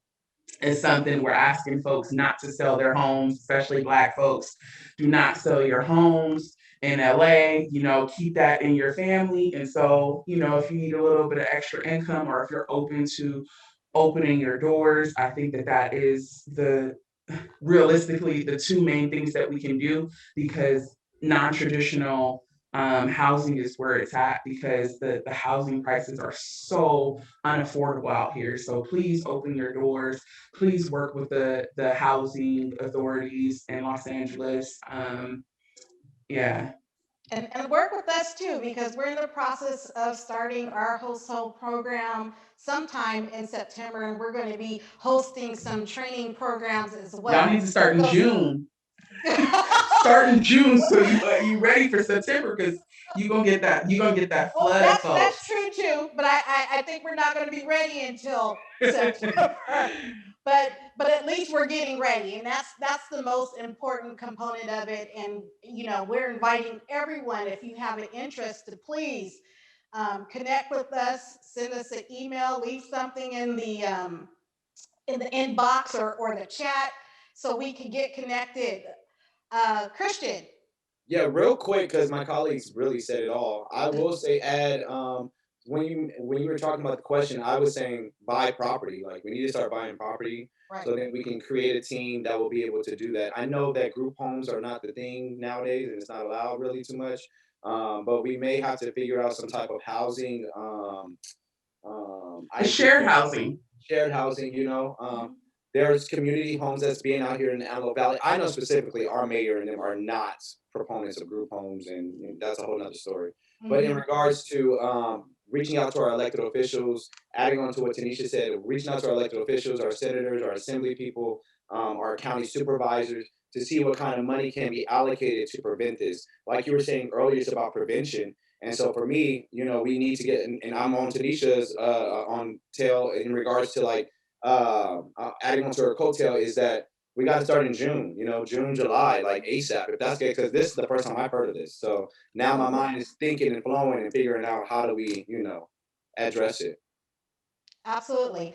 is something we're asking folks not to sell their homes, especially Black folks. Do not sell your homes. in LA, keep that in your family. And so, if you need a little bit of extra income or if you're open to opening your doors, I think that is realistically the two main things that we can do, because non-traditional housing is where it's at, because the housing prices are so unaffordable out here. So please open your doors. Please work with the housing authorities in Los Angeles. Yeah. And work with us too, because we're in the process of starting our household program sometime in September, and we're going to be hosting some training programs as well. Y'all need to start in So- June. Start in June, so you ready for September, because you're gonna get that Well, flood of folks. that's true too, but I think we're not going to be ready until September. But at least we're getting ready, and that's the most important component of it. And we're inviting everyone, if you have an interest, to please connect with us, send us an email, leave something in the inbox or the chat, so we can get connected. Christian. Yeah, real quick, because my colleagues really said it all. I will say, add when you were talking about the question, I was saying buy property. Like we need to start buying property, Right. so then we can create a team that will be able to do that. I know that group homes are not the thing nowadays, and it's not allowed really too much. But we may have to figure out some type of housing. Shared housing. Shared housing. There's community homes that's being out here in the Antelope Valley. I know specifically our mayor and them are not proponents of group homes, and that's a whole nother story. But in regards to reaching out to our elected officials, adding on to what Tanisha said, reaching out to our elected officials, our senators, our assembly people, our county supervisors, to see what kind of money can be allocated to prevent this. Like you were saying earlier, it's about prevention. And so for me, we need to get, and I'm on Tanisha's on tail in regards to like adding onto her coattail, is that we got to start in June, June, July, like ASAP, if that's good, because this is the first time I've heard of this. So now my mind is thinking and flowing and figuring out how do we, address it. Absolutely.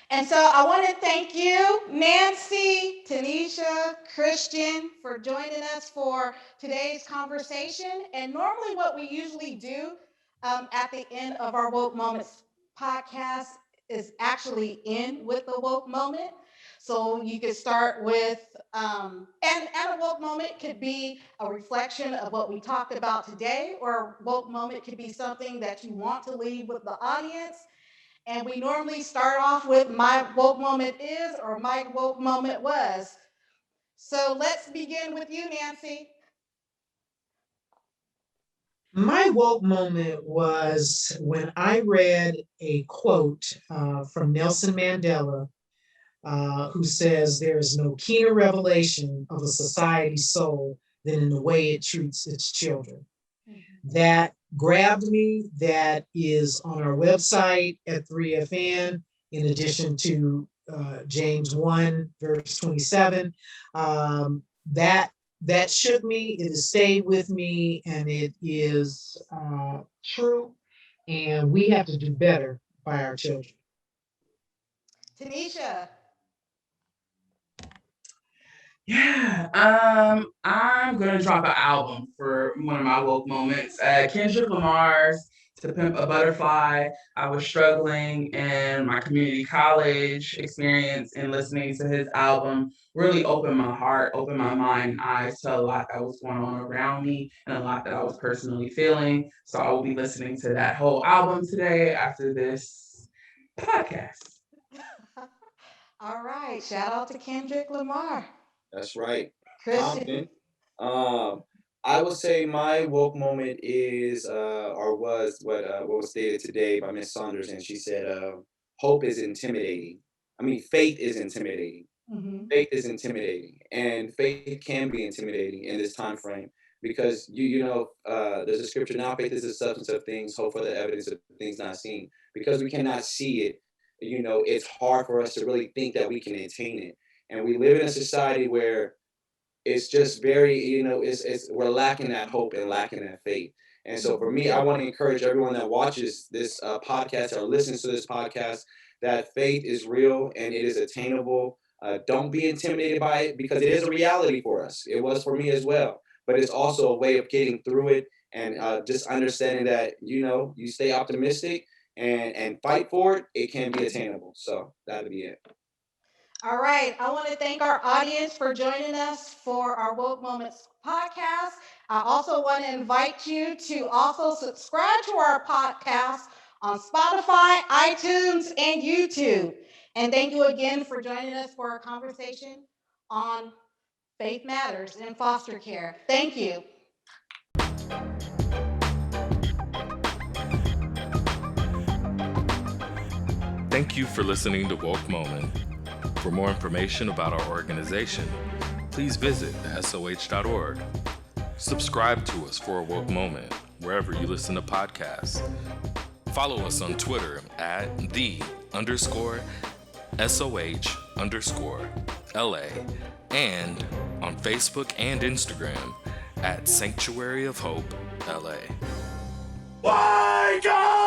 And so I want to thank you, Nancy, Tanisha, Christian, for joining us for today's conversation. And normally, what we usually do at the end of our Woke Moments podcast is actually end with the woke moment. So you could start with, and a woke moment could be a reflection of what we talked about today, or a woke moment could be something that you want to leave with the audience. And we normally start off with my woke moment is, or my woke moment was. So let's begin with you, Nancy. My woke moment was when I read a quote from Nelson Mandela, who says, "There is no keener revelation of a society's soul than in the way it treats its children." That grabbed me. That is on our website at 3FN, in addition to James 1, verse 27. That that shook me. It has stayed with me, and it is true. And we have to do better by our children. Tanisha. Yeah, I'm gonna drop an album for one of my woke moments. Kendrick Lamar's "To Pimp a Butterfly." I was struggling in my community college experience, and listening to his album really opened my heart, opened my mind and eyes to a lot that was going on around me and a lot that I was personally feeling. So I will be listening to that whole album today after this podcast. All right. Shout out to Kendrick Lamar. That's right. Christian. Compton. I would say my woke moment is or was what was stated today by Miss Saunders, and she said, "Hope is intimidating. I mean, faith is intimidating. Mhm. Faith is intimidating, and faith can be intimidating in this time frame because there's a scripture now. Faith is the substance of things, hope for the evidence of things not seen. Because we cannot see it, it's hard for us to really think that we can attain it, and we live in a society where it's just very, it's we're lacking that hope and lacking that faith. And so for me, I want to encourage everyone that watches this podcast or listens to this podcast that faith is real and it is attainable. Don't be intimidated by it because it is a reality for us. It was for me as well. but it's also a way of getting through it and just understanding that, you stay optimistic and fight for it, it can be attainable. So that'll be it. All right. I want to thank our audience for joining us for our Woke Moments podcast. I also want to invite you to also subscribe to our podcast on Spotify, iTunes, and YouTube. And thank you again for joining us for a conversation on Faith Matters in foster care. Thank you. Thank you for listening to Woke Moment. For more information about our organization, please visit SOH.org. Subscribe to us for a Woke Moment wherever you listen to podcasts. Follow us on Twitter at @the_SOH_LA and on Facebook and Instagram at Sanctuary of Hope LA. Wake up!